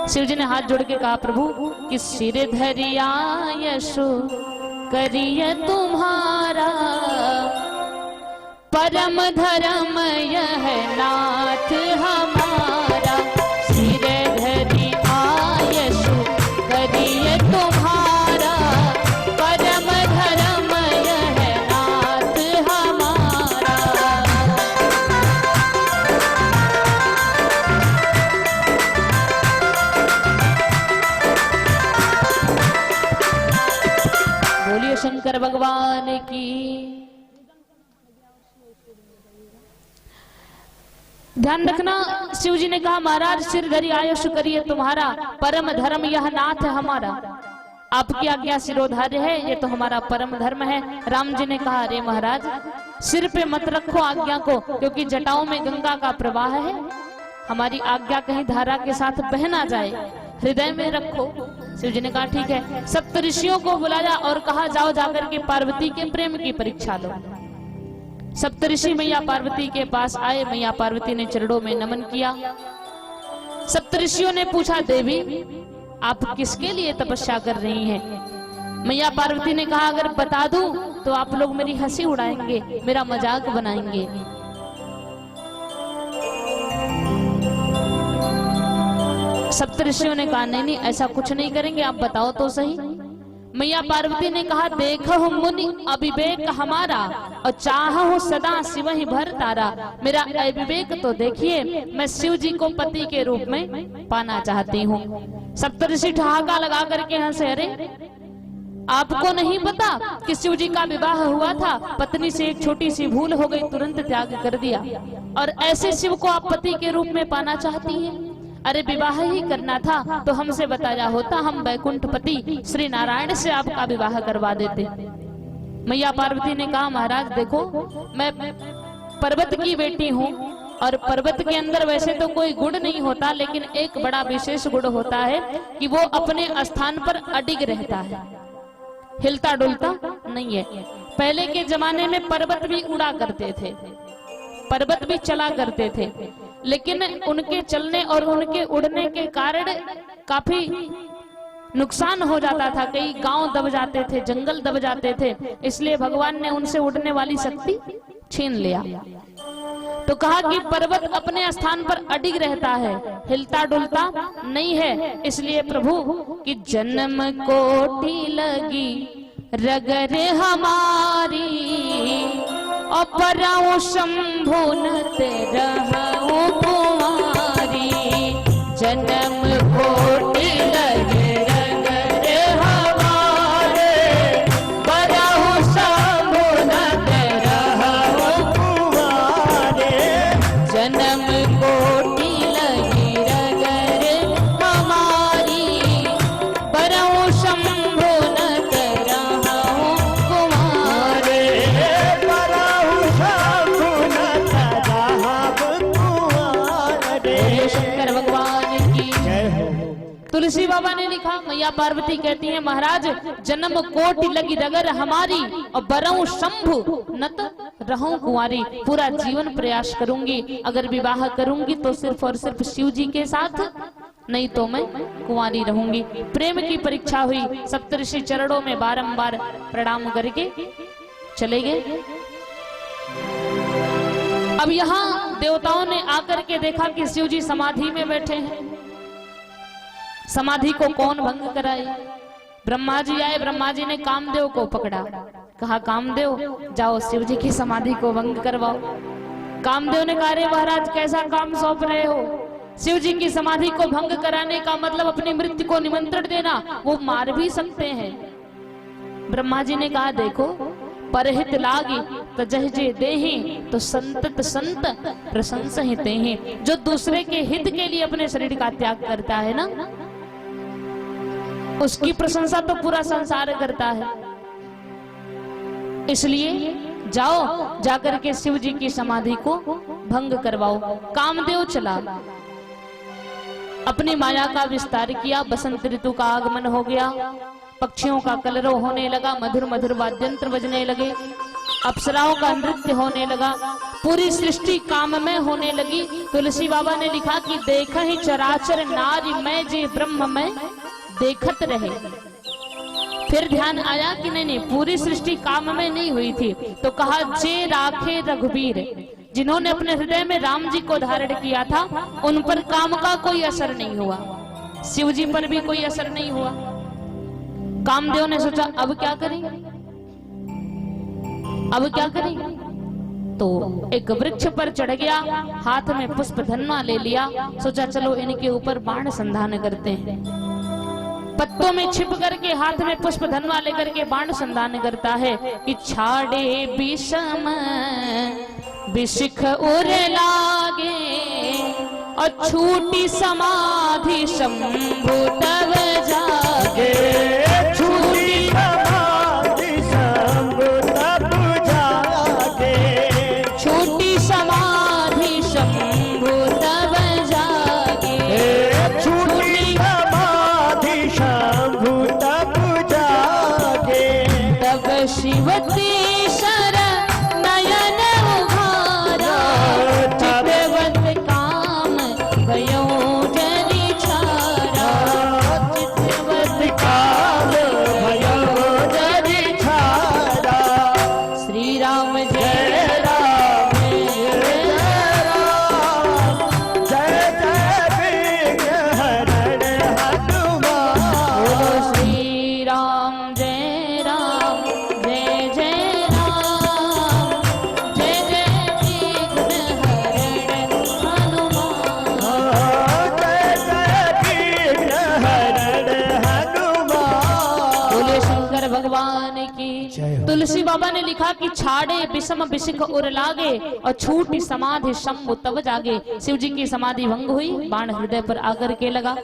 शिव जी ने हाथ जोड़ के कहा प्रभु कि सिर धरिया यशो करिए तुम्हारा, परम धर्म यह नाथ हमारा। सिर धरिया यशो करिए तुम्हारा, परम धर्म यह नाथ हमारा। बोलिए शंकर भगवान की। ध्यान रखना, शिव जी ने कहा महाराज सिर धरी आयुष करिए तुम्हारा, परम धर्म यह नाथ है हमारा। आपकी आज्ञा सिरोधार्य है, ये तो हमारा परम धर्म है। राम जी ने कहा अरे महाराज सिर पे मत रखो आज्ञा को, क्योंकि जटाओं में गंगा का प्रवाह है, हमारी आज्ञा कहीं धारा के साथ बह ना जाए, हृदय में रखो। शिव जी ने कहा ठीक है। सप्त ऋषियों को बुलाया और कहा जाओ जाकर के पार्वती के प्रेम की परीक्षा लो। सप्तऋषि मैया पार्वती के पास आए, मैया पार्वती ने चरणों में नमन किया। सप्तऋषियों ने पूछा देवी आप किसके लिए तपस्या कर रही हैं? मैया पार्वती ने कहा अगर बता दूं तो आप लोग मेरी हंसी उड़ाएंगे, मेरा मजाक बनाएंगे। सप्तऋषियों ने कहा नहीं नहीं ऐसा कुछ नहीं करेंगे, आप बताओ तो सही। मैया पार्वती ने कहा देखो मुनि अविवेक हमारा और चाहो सदा शिव ही भर तारा। मेरा अविवेक तो देखिए, मैं शिव जी को पति के रूप में पाना चाहती हूँ। सप्तऋषि ठहाका लगा करके हंसे, अरे आपको नहीं पता कि शिव जी का विवाह हुआ था, पत्नी से एक छोटी सी भूल हो गई, तुरंत त्याग कर दिया, और ऐसे शिव को आप पति के रूप में पाना चाहती हैं? अरे विवाह ही करना था तो हमसे बताया होता, हम वैकुंठपति श्री नारायण से आपका विवाह करवा देते। मैया पार्वती ने कहा महाराज देखो मैं पर्वत की बेटी हूँ, और पर्वत के अंदर वैसे तो कोई गुण नहीं होता, लेकिन एक बड़ा विशेष गुण होता है कि वो अपने स्थान पर अडिग रहता है, हिलता डुलता नहीं है। पहले के जमाने में पर्वत भी उड़ा करते थे, पर्वत भी चला करते थे, लेकिन उनके चलने और उनके उड़ने के कारण काफी नुकसान हो जाता था, कई गांव दब जाते थे, जंगल दब जाते थे, इसलिए भगवान ने उनसे उड़ने वाली शक्ति छीन लिया। तो कहा कि पर्वत अपने स्थान पर अडिग रहता है, हिलता डुलता नहीं है, इसलिए प्रभु कि जन्म कोटि लगी रगरे हमारी, अपराओ शंभु न तेरहु कुमारी। जन्म कोटि लगे रगरे हमारे, पराओ शंभु न तेरहु कुमारे। जन्म कोटि लगी रगरे हमारी, पराओ शंभु न तेरहु कुमारे। शंकर भगवान की तुलसी बाबा ने लिखा, मैया पार्वती कहती हैं महाराज जन्म कोटि लगी रगर हमारी, और बरऊं शंभु नत रहूं कुंवारी। पूरा जीवन प्रयास करूंगी, अगर विवाह करूंगी तो सिर्फ और सिर्फ शिव जी के साथ, नहीं तो मैं कुंवारी रहूंगी। प्रेम की परीक्षा हुई, सप्तऋषि चरणों में बारंबार प्रणाम करके चले गए। अब यहाँ देवताओं ने आकर के देखा कि शिव जी समाधि में बैठे हैं। समाधि को कौन भंग कराए? ब्रह्मा जी आए, ब्रह्मा जी ने कामदेव को पकड़ा, कहा कामदेव जाओ शिव जी की समाधि को भंग करवाओ। कामदेव ने कहा अरे महाराज कैसा काम सौंप रहे हो? शिव जी की समाधि को भंग कराने का मतलब अपनी मृत्यु को निमंत्रण देना, वो मार भी सकते हैं। ब्रह्मा जी ने कहा देखो परहित लागी तजह जे देहि, तो संतत संत प्रशंस ही तेहि। जो दूसरे के हित के लिए अपने शरीर का त्याग करता है ना, उसकी प्रशंसा तो पूरा संसार करता है। इसलिए जाओ जाकर के शिव जी की समाधि को भंग करवाओ। कामदेव चला, अपनी माया का विस्तार किया, बसंत ऋतु का आगमन हो गया, पक्षियों का कलरव होने लगा, मधुर मधुर वाद्यंत्र बजने लगे, अप्सराओं का नृत्य होने लगा, पूरी सृष्टि काममय होने लगी। तुलसी बाबा ने लिखा कि देख ही चराचर नारी मैं जे ब्रह्म में देखत रहे। फिर ध्यान आया कि नहीं पूरी सृष्टि काममय नहीं हुई थी, तो कहा जे राखे रघुबीर, जिन्होंने अपने हृदय में राम जी को धारण किया था उन पर काम का कोई असर नहीं हुआ, शिव जी पर भी कोई असर नहीं हुआ। कामदेव ने सोचा अब क्या करें, अब क्या करें? तो एक वृक्ष पर चढ़ गया, हाथ में पुष्प धन्वा ले लिया, सोचा चलो इनके ऊपर बाण संधान करते हैं। पत्तों में छिप करके हाथ में पुष्प धन्वा लेकर के बाण संधान करता है कि छाड़े विषम विशिख उर लागे, और छूटी समाधि शंभु तब जागे। छूटी समाधि शंभु तब जागे। छूटी समाधि शंभु तब जागे। छूटी समाधि शंभु तब जागे। तब शिवती शर नयन उघारा। चितवत काम भयो जनि छारा। चितवत काम भयो जनि छारा। श्री राम जय जय राम जय राम। जय जय विघ्न हरण हनुमान। बोलो श्री राम जय राम जय जय राम। जय जय विघ्न हरण हनुमान। जय जय विघ्न हरण हनुमान। बोले शंकर भगवान की। जय हो। तुलसी बाबा ने लिखा कि छाड़े विषम विशिख उर लागे और छूटी समाधि शंभु तब जागे। शिव जी की समाधि भंग हुई, बाण हृदय पर आकर के लगा।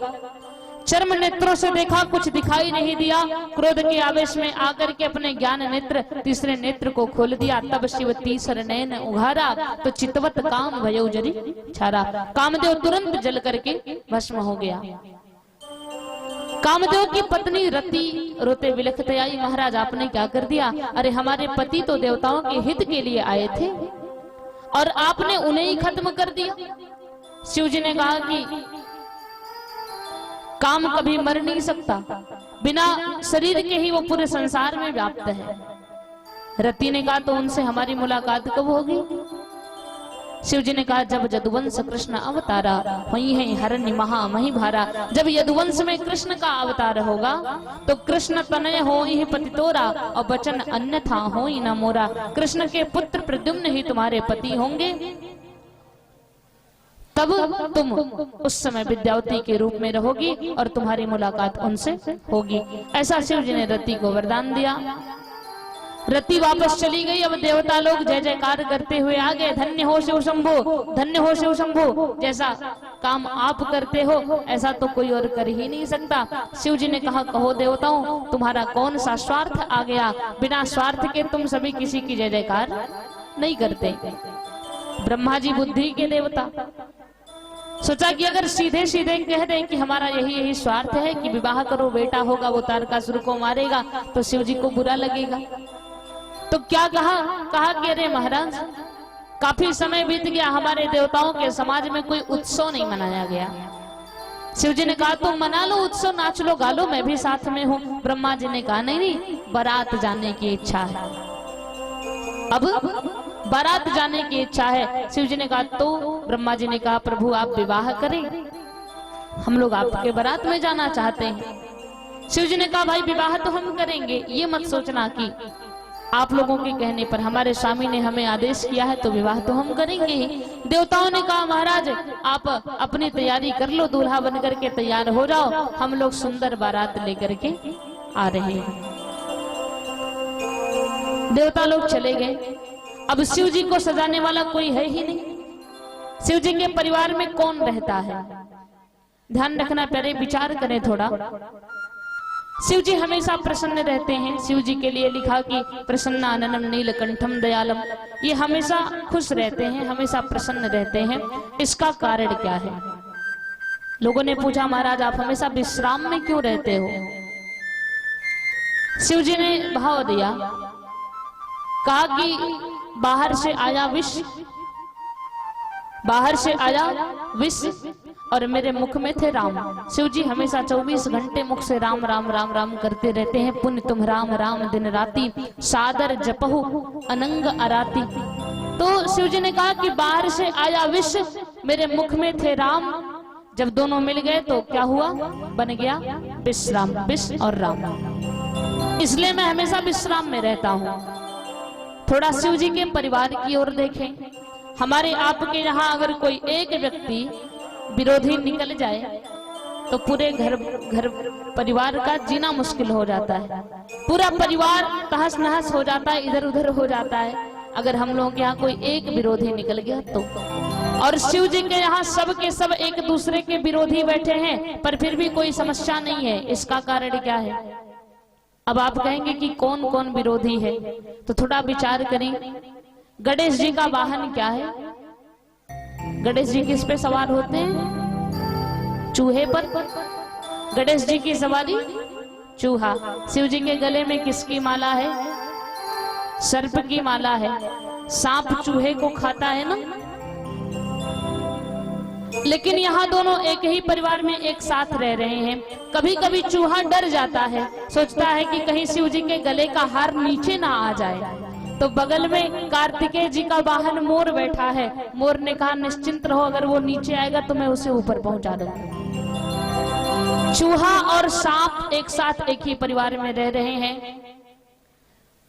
चर्म नेत्रों से देखा, कुछ दिखाई नहीं दिया। क्रोध के आवेश में आकर के अपने ज्ञान नेत्र तीसरे नेत्र को खोल दिया। तब शिव तीसर नयन उघारा तो चितवत काम भयो जरि छारा। कामदेव तुरंत जल करके भस्म हो गया। कामदेव की पत्नी रति रोते बिलखते आई, महाराज आपने क्या कर दिया? अरे हमारे पति तो देवताओं के हित के लिए आए थे और आपने उन्हें ही खत्म कर दिया। शिव जी ने कहा कि काम कभी मर नहीं सकता, बिना शरीर के ही वो पूरे संसार में व्याप्त है। रति ने कहा तो उनसे हमारी मुलाकात कब होगी? शिव जी ने कहा जब यदुवंश कृष्ण अवतारा वही है हरण्य महा मही भारा। जब यदुवंश में कृष्ण का अवतार होगा तो कृष्ण तनय हो ही पति तोरा और वचन अन्यथा हो ही न मोरा। कृष्ण के पुत्र प्रद्युम्न ही तुम्हारे पति होंगे, तब तुम उस समय विद्यावती के रूप में रहोगी और तुम्हारी मुलाकात उनसे होगी। ऐसा शिव जी ने रति को वरदान दिया। रति वापस चली गई। अब देवता लोग जय जयकार करते हुए आ गए। धन्य हो शिव शंभो, धन्य हो शिव शंभो। जैसा काम आप करते हो ऐसा तो कोई और कर ही नहीं सकता। शिव जी ने कहा कहो देवताओं, तुम्हारा कौन सा स्वार्थ आ गया? बिना स्वार्थ के तुम सभी किसी की जय जयकार नहीं करते। ब्रह्मा जी बुद्धि के देवता, सोचा कि अगर सीधे सीधे कह दें कि हमारा यही स्वार्थ है कि विवाह करो, बेटा होगा वो तारकासुर को मारेगा, तो शिव जी को बुरा लगेगा। तो क्या कहा कि अरे महाराज काफी समय बीत गया, हमारे देवताओं के समाज में कोई उत्सव नहीं मनाया गया। शिव जी ने कहा तुम मना लो उत्सव, नाच लो गा लो, मैं भी साथ में हूँ। ब्रह्मा जी ने कहा नहीं, बारात जाने की इच्छा है। अब बारात जाने की इच्छा है। शिव जी ने कहा तो ब्रह्मा जी ने कहा प्रभु आप विवाह करें, हम लोग आपके बारात में जाना चाहते हैं। शिव जी ने कहा भाई विवाह तो हम करेंगे, ये मत सोचना कि आप लोगों के कहने पर, हमारे स्वामी ने हमें आदेश किया है तो विवाह तो हम करेंगे ही। देवताओं ने कहा महाराज आप अपनी तैयारी कर लो, दूल्हा बनकर के तैयार हो जाओ, हम लोग सुंदर बारात लेकर के आ रहे हैं। देवता लोग चले गए। अब शिव जी को सजाने वाला कोई है ही नहीं। शिव जी के परिवार में कौन रहता है? ध्यान रखना, पहले विचार करें थोड़ा। शिव जी हमेशा प्रसन्न रहते हैं। शिव जी के लिए लिखा कि प्रसन्नाननम नीलकंठम दयालम, ये हमेशा खुश रहते हैं, हमेशा प्रसन्न रहते हैं। इसका कारण क्या है? लोगों ने पूछा महाराज आप हमेशा विश्राम में क्यों रहते हो? शिव जी ने भाव दिया, कहा कि बाहर से आया विष, बाहर से आया विष और मेरे मुख में थे राम। शिव जी हमेशा 24 घंटे मुख से राम राम राम राम करते रहते हैं। पुण्य तुम राम राम दिन राती, सादर जपहु अनंग अराती। तो शिव जी ने कहा कि बाहर से आया विष, मेरे मुख में थे राम, जब दोनों मिल गए तो क्या हुआ? बन गया विश्राम, विष और राम। इसलिए मैं हमेशा विश्राम में रहता हूँ। थोड़ा शिव जी के परिवार की ओर देखें। हमारे आपके यहाँ अगर कोई एक व्यक्ति विरोधी निकल जाए तो पूरे घर परिवार का जीना मुश्किल हो जाता है। पूरा परिवार तहस नहस हो जाता है, इधर उधर हो जाता है। अगर हम लोगों के यहाँ कोई एक विरोधी निकल गया तो और शिव जी के यहाँ सब के सब एक दूसरे के विरोधी बैठे हैं, पर फिर भी कोई समस्या नहीं है। इसका कारण क्या है? अब आप कहेंगे कि कौन कौन विरोधी है, तो थोड़ा विचार करें। गणेश जी का वाहन क्या है? गणेश जी किस पे सवार होते हैं? चूहे पर। गणेश जी की सवारी चूहा। शिव जी के गले में किसकी माला है? सर्प की माला है। सांप चूहे को खाता है ना। लेकिन यहाँ दोनों एक ही परिवार में एक साथ रह रहे हैं। कभी कभी चूहा डर जाता है, सोचता है कि कहीं शिव जी के गले का हार नीचे ना आ जाए। तो बगल में कार्तिकेय जी का वाहन मोर बैठा है। मोर ने कहा निश्चिंत रहो, अगर वो नीचे आएगा तो मैं उसे ऊपर पहुंचा दूंगा। चूहा और सांप एक साथ एक ही परिवार में रह रहे हैं।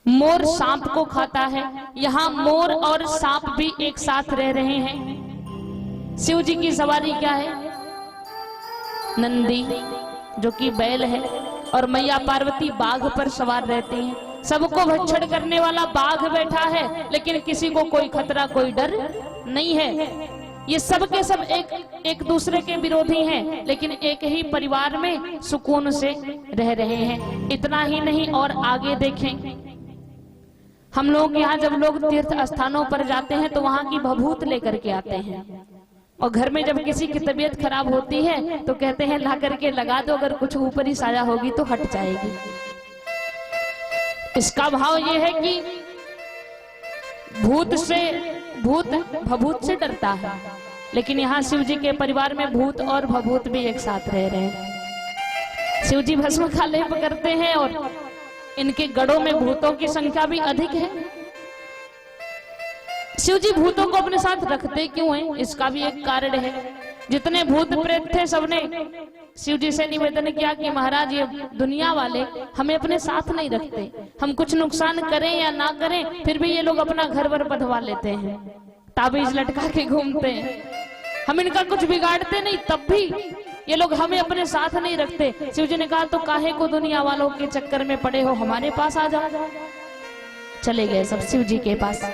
मोर सांप को खाता है। यहाँ मोर और सांप भी एक साथ रह रहे हैं। शिव जी की सवारी क्या है? नंदी, जो कि बैल है, और मैया पार्वती बाघ पर सवार रहती हैं। सबको भक्षण करने वाला बाघ बैठा है, लेकिन किसी को कोई खतरा, कोई डर नहीं है। ये सब के सब एक दूसरे के विरोधी हैं, लेकिन एक ही परिवार में सुकून से रह रहे हैं। इतना ही नहीं, और आगे देखें। हम लोग यहाँ जब लोग तीर्थ स्थानों पर जाते हैं तो वहां की भभूत लेकर के आते हैं, और घर में जब किसी की तबीयत खराब होती है तो कहते हैं ला करके लगा दो, अगर कुछ ऊपर ही साया होगी तो हट जाएगी। इसका भाव ये है कि भूत भभूत से डरता है। लेकिन यहाँ शिव जी के परिवार में भूत और भभूत भी एक साथ रह रहे हैं। शिव जी भस्म का लेप करते हैं, और इनके गढ़ों में भूतों की संख्या भी अधिक है। शिव जी भूतों को अपने साथ रखते क्यों हैं? इसका भी एक कारण है। जितने भूत प्रेत थे सबने शिव जी से निवेदन किया कि महाराज ये दुनिया वाले हमें अपने साथ नहीं रखते, हम कुछ नुकसान करें या ना करें फिर भी ये लोग अपना घर वर बंधवा लेते हैं, ताबीज लटका के घूमते हैं। हम इनका कुछ बिगाड़ते नहीं, तब भी ये लोग हमें अपने साथ नहीं रखते। शिव जी ने कहा तो काहे को दुनिया वालों के चक्कर में पड़े हो, हमारे पास आ जाओ। चले गए सब शिव जी के पास।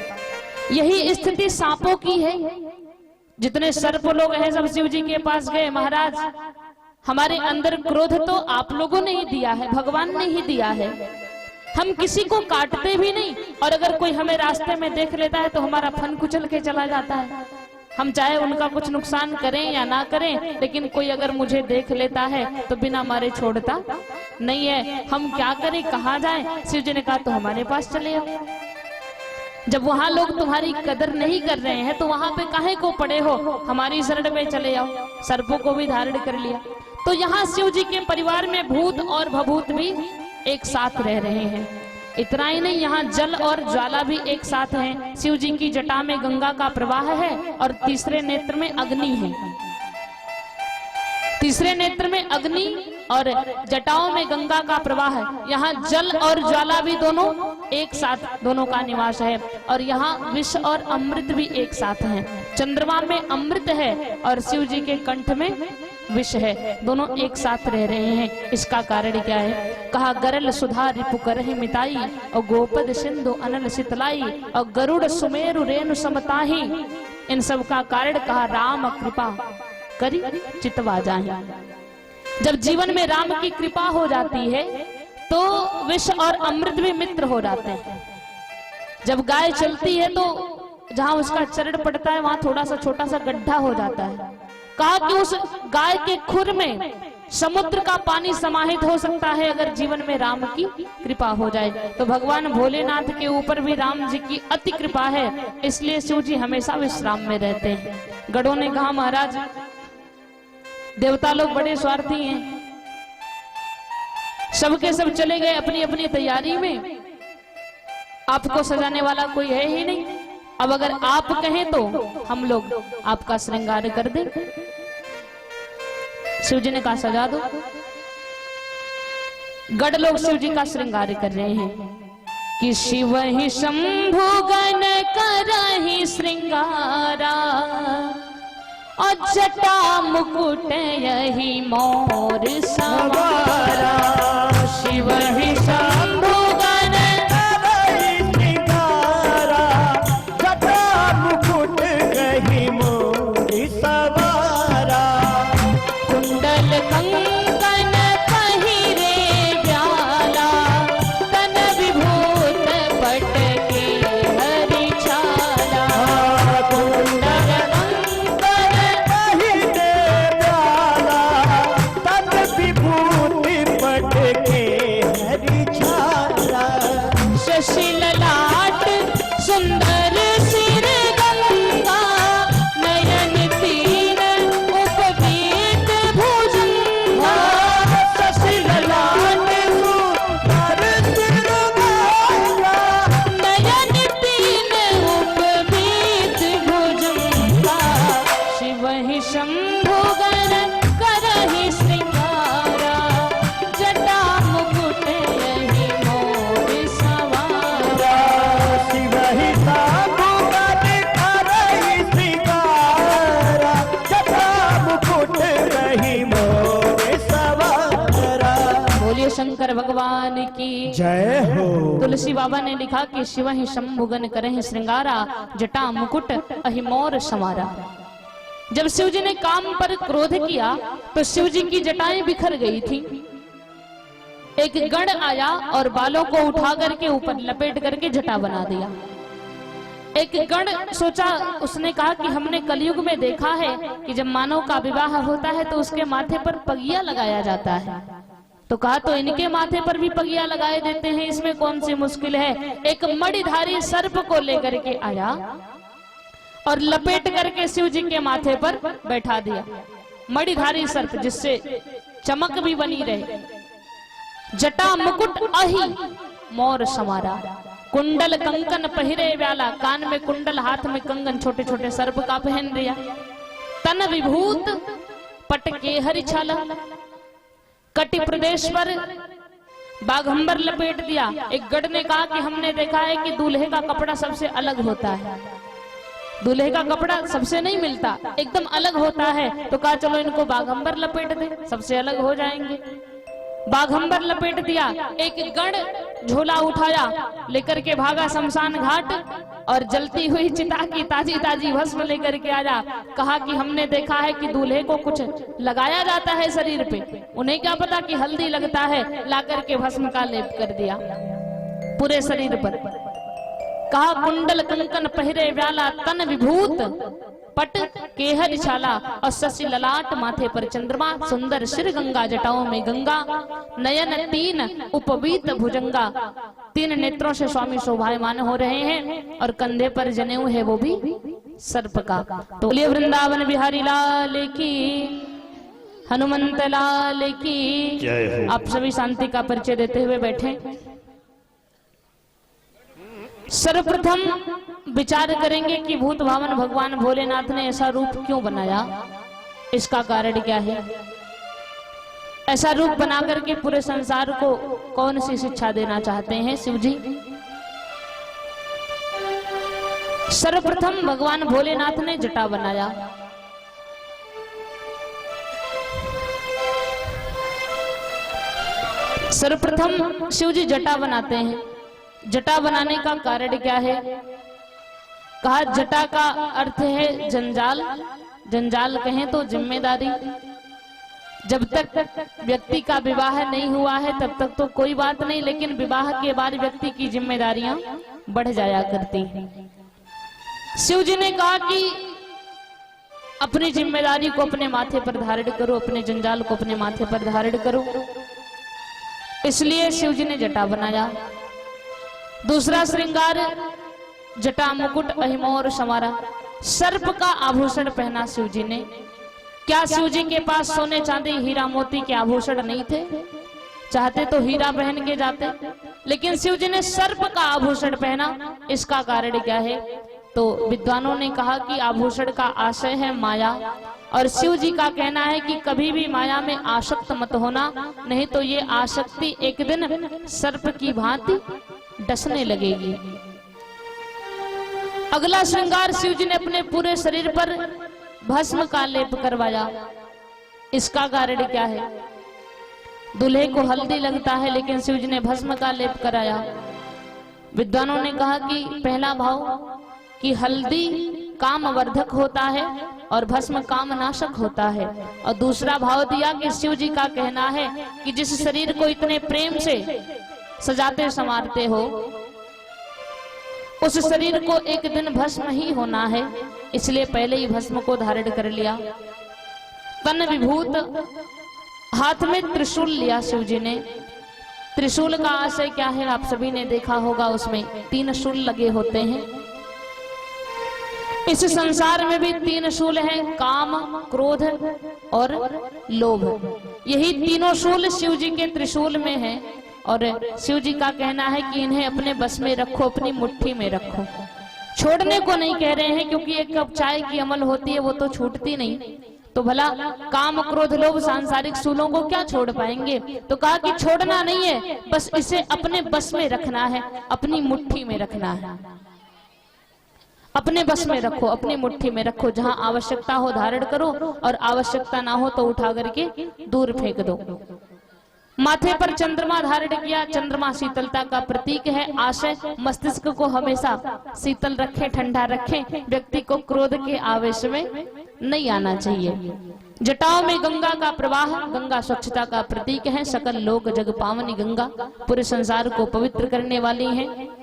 यही स्थिति सांपों की है। जितने सर्प लोग हैं सब शिव जी के पास गए, महाराज हमारे अंदर क्रोध तो आप लोगों ने ही दिया है, भगवान ने ही दिया है। हम किसी को काटते भी नहीं, और अगर कोई हमें रास्ते में देख लेता है तो हमारा फन कुचल के चला जाता है। हम चाहे उनका कुछ नुकसान करें या ना करें, लेकिन कोई अगर मुझे देख लेता है तो बिना मारे छोड़ता नहीं है। हम क्या करें, कहाँ जाएं? शिव जी ने कहा तो हमारे पास चले आओ। जब वहां लोग तुम्हारी कदर नहीं कर रहे हैं तो वहां पे काहे को पड़े हो, हमारी शरण में चले आओ। सर्पों को भी धारण कर लिया। तो यहाँ शिव जी के परिवार में भूत और भभूत भी एक साथ रह रहे हैं। इतना ही नहीं, यहाँ जल और ज्वाला भी एक साथ हैं। शिव जी की जटा में गंगा का प्रवाह है, और तीसरे नेत्र में अग्नि है। तीसरे नेत्र में अग्नि और जटाओं में गंगा का प्रवाह है। यहाँ जल और ज्वाला भी दोनों एक साथ, दोनों का निवास है। और यहाँ विष और अमृत भी एक साथ हैं। चंद्रमा में अमृत है और शिव जी के कंठ में विष है, दोनों एक साथ रह रहे हैं। इसका कारण क्या है? कहा गरल सुधा रिपु करहि मिताई, और गोपद सिंधु अनल शीतलाई, और गरुड़ सुमेरु रेणु समताही। इन सब का कारण कहा राम कृपा करी चितवा जाए। जब जीवन में राम की कृपा हो जाती है तो विष और अमृत भी मित्र हो जाते हैं। जब गाय चलती है तो जहां उसका चरण पड़ता है वहां थोड़ा सा छोटा सा गड्ढा हो जाता है। कहा कि उस गाय के खुर में समुद्र का पानी समाहित हो सकता है अगर जीवन में राम की कृपा हो जाए। तो भगवान भोलेनाथ के ऊपर भी राम जी की अति कृपा है, इसलिए शिव जी हमेशा विश्राम में रहते हैं। गढ़ों ने कहा महाराज देवता लोग बड़े स्वार्थी हैं, सबके सब चले गए अपनी अपनी तैयारी में, आपको सजाने वाला कोई है ही नहीं। अब अगर आप कहें तो हम लोग आपका श्रृंगार कर दें। शिव जी ने कहा सजा दो। गढ़ लोग शिव जी का श्रृंगार कर रहे हैं कि शिव ही शंभु गण करहि श्रृंगारा, और जटा मुकुट यही मोर सवारा। शिव ही शंभु गण करहि श्रृंगारा, जटा मुकुट यही मोर शिवहि शंभुगन करहि श्रृंगारा, जटा मुकुट यही मोर सवारा। शिवहि शंभुगन करहि श्रृंगारा, जटा मुकुट यही मोर सवारा। बोलिए शंकर भगवान की जय हो। तुलसी बाबा ने लिखा कि शिव ही शंभुगन करहि श्रृंगारा, जटा मुकुट अहि मोर संवारा। जब शिव जी ने काम पर क्रोध किया तो शिव जी की जटाएं बिखर गई थी। एक गण आया और बालों को उठा करके ऊपर लपेट करके जटा बना दिया। एक गण सोचा, उसने कहा कि हमने कलयुग में देखा है कि जब मानव का विवाह होता है तो उसके माथे पर पगिया लगाया जाता है। तो कहा तो इनके माथे पर भी पगिया लगाए देते हैं, इसमें कौन सी मुश्किल है। एक मणिधारी सर्प को लेकर के आया और लपेट करके शिव जी के माथे पर बैठा दिया। मणिधारी सर्प जिससे चमक भी बनी रहे। जटा मुकुट अहि मोर समारा, कुंडल कंकन पहिरे व्याला, कान में कुंडल हाथ में कंगन छोटे छोटे सर्प का पहन लिया। तन विभूत पट के हरि छाला, कटि प्रदेश पर बाघंबर लपेट दिया। एक गढ़ ने कहा कि हमने देखा है कि दूल्हे का कपड़ा सबसे अलग होता है, दूल्हे का कपड़ा सबसे नहीं मिलता, एकदम अलग होता है। तो कहा चलो इनको बाघंबर लपेट दे, सबसे अलग हो जाएंगे। बाघंबर लपेट दिया। एक गण झोला उठाया लेकर के भागा शमशान घाट और जलती हुई चिता की ताजी ताजी भस्म लेकर के आया। कहा कि हमने देखा है कि दूल्हे को कुछ लगाया जाता है शरीर पे, उन्हें क्या पता कि हल्दी लगता है, ला करके भस्म का लेप कर दिया पूरे शरीर पर। कहा कुंडल कंकन पहिरे व्याला, तन विभूत पट केहर छाला, और शशि ललाट माथे पर चंद्रमा, सुंदर सिर गंगा जटाओं में गंगा, नयन तीन उपवीत भुजंगा, तीन नेत्रों से स्वामी शोभायमान हो रहे हैं और कंधे पर जनेऊ है वो भी सर्प का। तो बोलिए वृंदावन बिहारी लाल की, हनुमंत लाल की जय हो। आप सभी शांति का परिचय देते हुए बैठे। सर्वप्रथम विचार करेंगे कि भूत भावन भगवान भोलेनाथ ने ऐसा रूप क्यों बनाया, इसका कारण क्या है। ऐसा रूप बना करके पूरे संसार को कौन सी शिक्षा देना चाहते हैं शिव जी। सर्वप्रथम भगवान भोलेनाथ ने जटा बनाया। सर्वप्रथम शिव जी जटा बनाते हैं। जटा बनाने का कारण क्या है। कहा जटा का अर्थ है जंजाल, जंजाल कहें तो जिम्मेदारी। जब तक व्यक्ति का विवाह नहीं हुआ है तब तक तो कोई बात नहीं, लेकिन विवाह के बाद व्यक्ति की जिम्मेदारियां बढ़ जाया करती हैं। शिव जी ने कहा कि अपनी जिम्मेदारी को अपने माथे पर धारण करो, अपने जंजाल को अपने माथे पर धारण करो, इसलिए शिव जी ने जटा बनाया। दूसरा श्रृंगार जटा मुकुट अहिमोर समारा, सर्प का आभूषण पहना शिव जी ने। क्या शिव जी के पास सोने चांदी हीरा मोती के आभूषण नहीं थे, चाहते तो हीरा पहन के जाते, लेकिन शिव जी ने सर्प का आभूषण पहना। इसका कारण क्या है। तो विद्वानों ने कहा कि आभूषण का आशय है माया, और शिव जी का कहना है कि कभी भी माया में आसक्त मत होना, नहीं तो ये आसक्ति एक दिन सर्प की भांति डसने लगेगी। अगला श्रृंगार शिव जी ने अपने पूरे शरीर पर भस्म का लेप करवाया। इसका कारण क्या है। दूल्हे को हल्दी लगता है लेकिन शिव जी ने भस्म का लेप कराया। विद्वानों ने कहा कि पहला भाव कि हल्दी कामवर्धक होता है और भस्म कामनाशक होता है, और दूसरा भाव दिया कि शिव जी का कहना है कि जिस शरीर को इतने प्रेम से सजाते संवारते हो उस शरीर को एक दिन भस्म ही होना है, इसलिए पहले ही भस्म को धारण कर लिया। तन विभूत, हाथ में त्रिशूल लिया शिव जी ने। त्रिशूल का आशय क्या है आप सभी ने देखा होगा, उसमें 3 शूल लगे होते हैं। इस संसार में भी 3 शूल हैं, काम, क्रोध और लोभ। यही तीनों शूल शिव जी के त्रिशूल में हैं और शिव जी का कहना है कि इन्हें अपने बस में रखो, अपनी मुट्ठी में रखो। छोड़ने को नहीं कह रहे हैं, क्योंकि एक कप चाय की अमल होती है वो तो छूटती नहीं। तो भला काम क्रोध लोभ सांसारिक सूलों को क्या छोड़ पाएंगे। तो कहा कि छोड़ना नहीं है, बस इसे अपने बस में रखना है, अपनी मुट्ठी में रखना है। अपने बस में रखो, अपनी मुट्ठी में रखो। जहां आवश्यकता हो धारण करो और आवश्यकता ना हो तो उठा करके दूर फेंक दो। माथे पर चंद्रमा धारण किया। चंद्रमा शीतलता का प्रतीक है। आशय मस्तिष्क को हमेशा शीतल रखे, ठंडा रखे। व्यक्ति को क्रोध के आवेश में नहीं आना चाहिए। जटाओं में गंगा का प्रवाह, गंगा स्वच्छता का प्रतीक है। सकल लोक जग पावनी गंगा, पूरे संसार को पवित्र करने वाली है।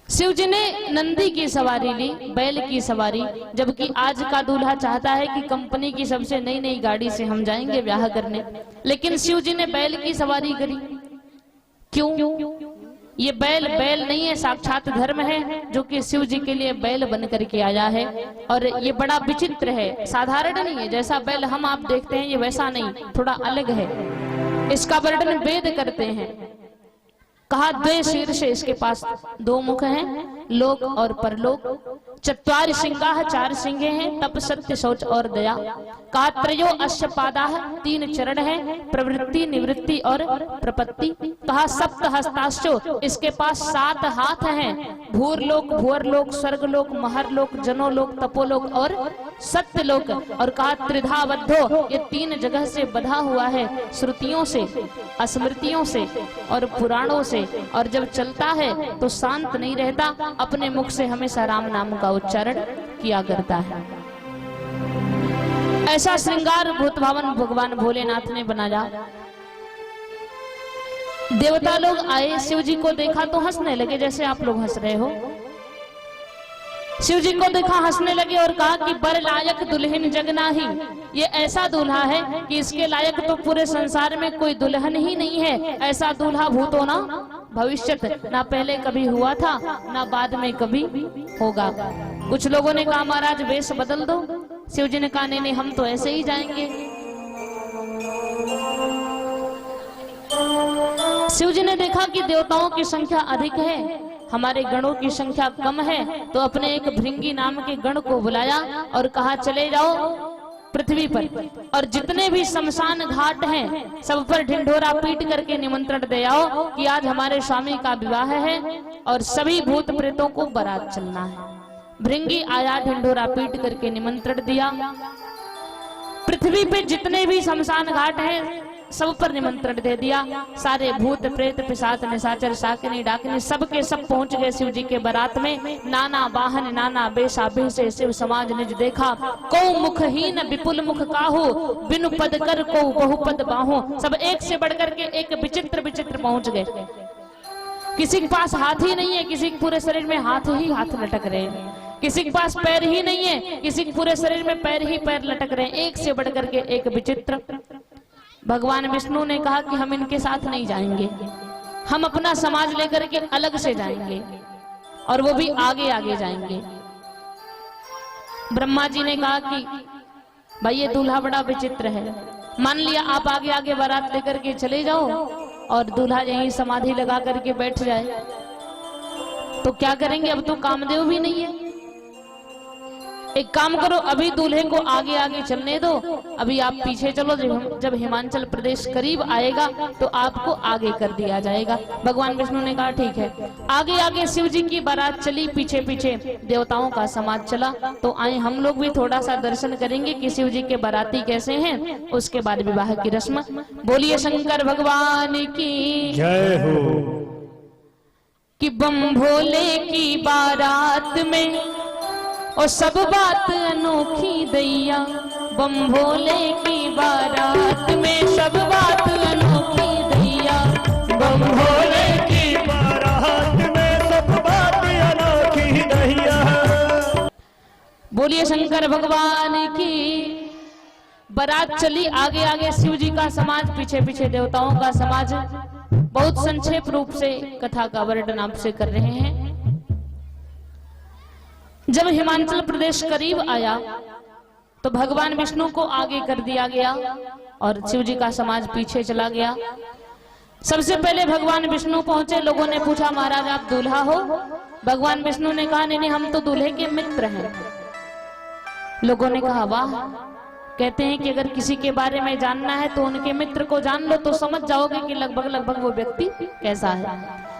शिव जी ने नंदी की सवारी ली, बैल की सवारी, जबकि आज का दूल्हा चाहता है कि कंपनी की सबसे नई नई गाड़ी से हम जाएंगे ब्याह करने, लेकिन शिव जी ने बैल की सवारी करी। क्यों? ये बैल नहीं है, साक्षात धर्म है जो कि शिव जी के लिए बैल बन करके आया है। और ये बड़ा विचित्र है, साधारण नहीं है। जैसा बैल हम आप देखते हैं ये वैसा नहीं, थोड़ा अलग है। इसका वर्णन वेद करते हैं। कहा द्वे शीर्ष, इसके पास दो मुख हैं, लोक और परलोक। चत्वारि सिंगाः, चार सिंगे हैं, तप सत्य शौच और दया। कहा त्रयो अश्य पादाः, तीन चरण हैं, प्रवृत्ति निवृत्ति और प्रपत्ति। कहा सप्त हस्ताश्चो, इसके पास 7 हाथ हैं, भूरलोक भुवरलोक स्वर्गलोक महरलोक जनोलोक तपोलोक और सत्यलोक। और कहा त्रिधा बद्धो, ये 3 जगह से बधा हुआ है, श्रुतियों से, स्मृतियों से और पुराणों से। और जब चलता है तो शांत नहीं रहता, अपने मुख से हमेशा राम नाम का उच्चारण किया करता है। ऐसा श्रृंगार भूत भावन भगवान भोलेनाथ ने बनाया। देवता लोग आए, शिव जी को देखा तो हंसने लगे, जैसे आप लोग हंस रहे हो। शिव जी को देखा, हंसने लगे और कहा कि बर लायक दुल्हन जग नाही। ये ऐसा दूल्हा है कि इसके लायक तो पूरे संसार में कोई दुल्हन ही नहीं है। ऐसा दूल्हा भूतो ना भविष्यत, ना पहले कभी हुआ था ना बाद में कभी होगा। कुछ लोगों ने कहा महाराज वेश बदल दो। शिव जी ने कहा नहीं, हम तो ऐसे ही जाएंगे। शिव जी ने देखा कि देवताओं की संख्या अधिक है, हमारे गणों की संख्या कम है, तो अपने एक भृंगी नाम के गण को बुलाया और कहा चले जाओ पृथ्वी पर, और जितने भी शमशान घाट हैं सब पर ढिंढोरा पीट करके निमंत्रण दे आओ कि आज हमारे स्वामी का विवाह है और सभी भूत प्रेतों को बारात चलना है। भृंगी आया, ढिंढोरा पीट करके निमंत्रण दिया। पृथ्वी पे जितने भी शमशान घाट हैं सब पर निमंत्रण दे दिया। सारे भूत प्रेत पिशाच निशाचर शाकिनी डाकिनी सबके सब पहुंच गए शिव जी के बारात में। नाना वाहन नाना बेशा से शिव समाज निज देखा, को मुखहीन विपुल मुख काहू, बिनु पद कर को बहुपद बाहू। सब एक से बढ़कर के एक विचित्र विचित्र पहुंच गए। किसी के पास हाथ ही नहीं है, किसी के पूरे शरीर में हाथ ही हाथ लटक रहे हैं। किसी के पास पैर ही नहीं है, किसी के पूरे शरीर में पैर ही पैर लटक रहे हैं। एक से बढ़कर के एक विचित्र। भगवान विष्णु ने कहा कि हम इनके साथ नहीं जाएंगे, हम अपना समाज लेकर के अलग से जाएंगे और वो भी आगे आगे जाएंगे। ब्रह्मा जी ने कहा कि भाई ये दूल्हा बड़ा विचित्र है। मान लिया आप आगे आगे बारात लेकर के चले जाओ और दूल्हा यहीं समाधि लगा करके बैठ जाए तो क्या करेंगे? अब तो कामदेव भी नहीं है। एक काम करो, अभी दूल्हे को आगे आगे चलने दो, अभी आप पीछे चलो। जब हिमाचल प्रदेश करीब आएगा तो आपको आगे कर दिया जाएगा। भगवान विष्णु ने कहा ठीक है। आगे आगे शिव जी की बारात चली, पीछे पीछे देवताओं का समाज चला। तो आए हम लोग भी थोड़ा सा दर्शन करेंगे कि शिव जी के बाराती कैसे हैं, उसके बाद विवाह की रस्म। बोलिए शंकर भगवान की जय हो। कि बम भोले की बारात में और सब बात अनोखी दैया, बम भोले की बारात में सब बात अनोखी दैया, बम भोले की बारात में सब बात अनोखी दैया। बोलिए शंकर भगवान की। बारात चली, आगे आगे शिव जी का समाज, पीछे पीछे देवताओं का समाज। बहुत संक्षेप रूप से कथा का वर्णन आपसे कर रहे हैं। जब हिमाचल प्रदेश करीब आया तो भगवान विष्णु को आगे कर दिया गया और शिव जी का समाज पीछे चला गया। सबसे पहले भगवान विष्णु पहुंचे। लोगों ने पूछा महाराज आप दूल्हा हो? भगवान विष्णु ने कहा नहीं हम तो दूल्हे के मित्र हैं। लोगों ने कहा वाह, कहते हैं कि अगर किसी के बारे में जानना है तो उनके मित्र को जान लो तो समझ जाओगे कि लगभग लगभग वो व्यक्ति कैसा है।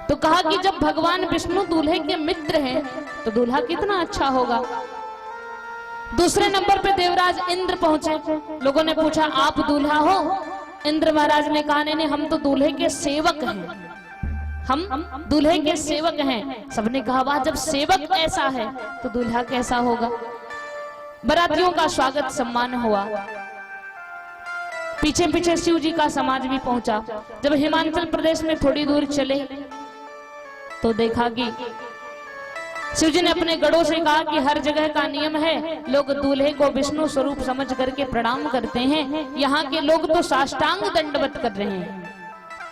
तो कहा कि जब भगवान विष्णु दूल्हे के मित्र हैं तो दूल्हा कितना अच्छा होगा। दूसरे नंबर पे देवराज इंद्र पहुंचे। लोगों ने पूछा आप दूल्हा हो? इंद्र महाराज ने कहा नहीं हम तो दूल्हे के सेवक हैं, हम दूल्हे के सेवक हैं। सबने कहा वाह, जब सेवक ऐसा है तो दूल्हा कैसा होगा। बरातियों का स्वागत सम्मान हुआ। पीछे पीछे शिव जी का समाज भी पहुंचा। जब हिमाचल प्रदेश में थोड़ी दूर चले तो देखा कि शिव जी ने अपने गढ़ों से कहा कि हर जगह का नियम है, लोग दूल्हे को विष्णु स्वरूप समझ करके प्रणाम करते हैं, यहाँ के लोग तो साष्टांग दंडवत कर रहे हैं।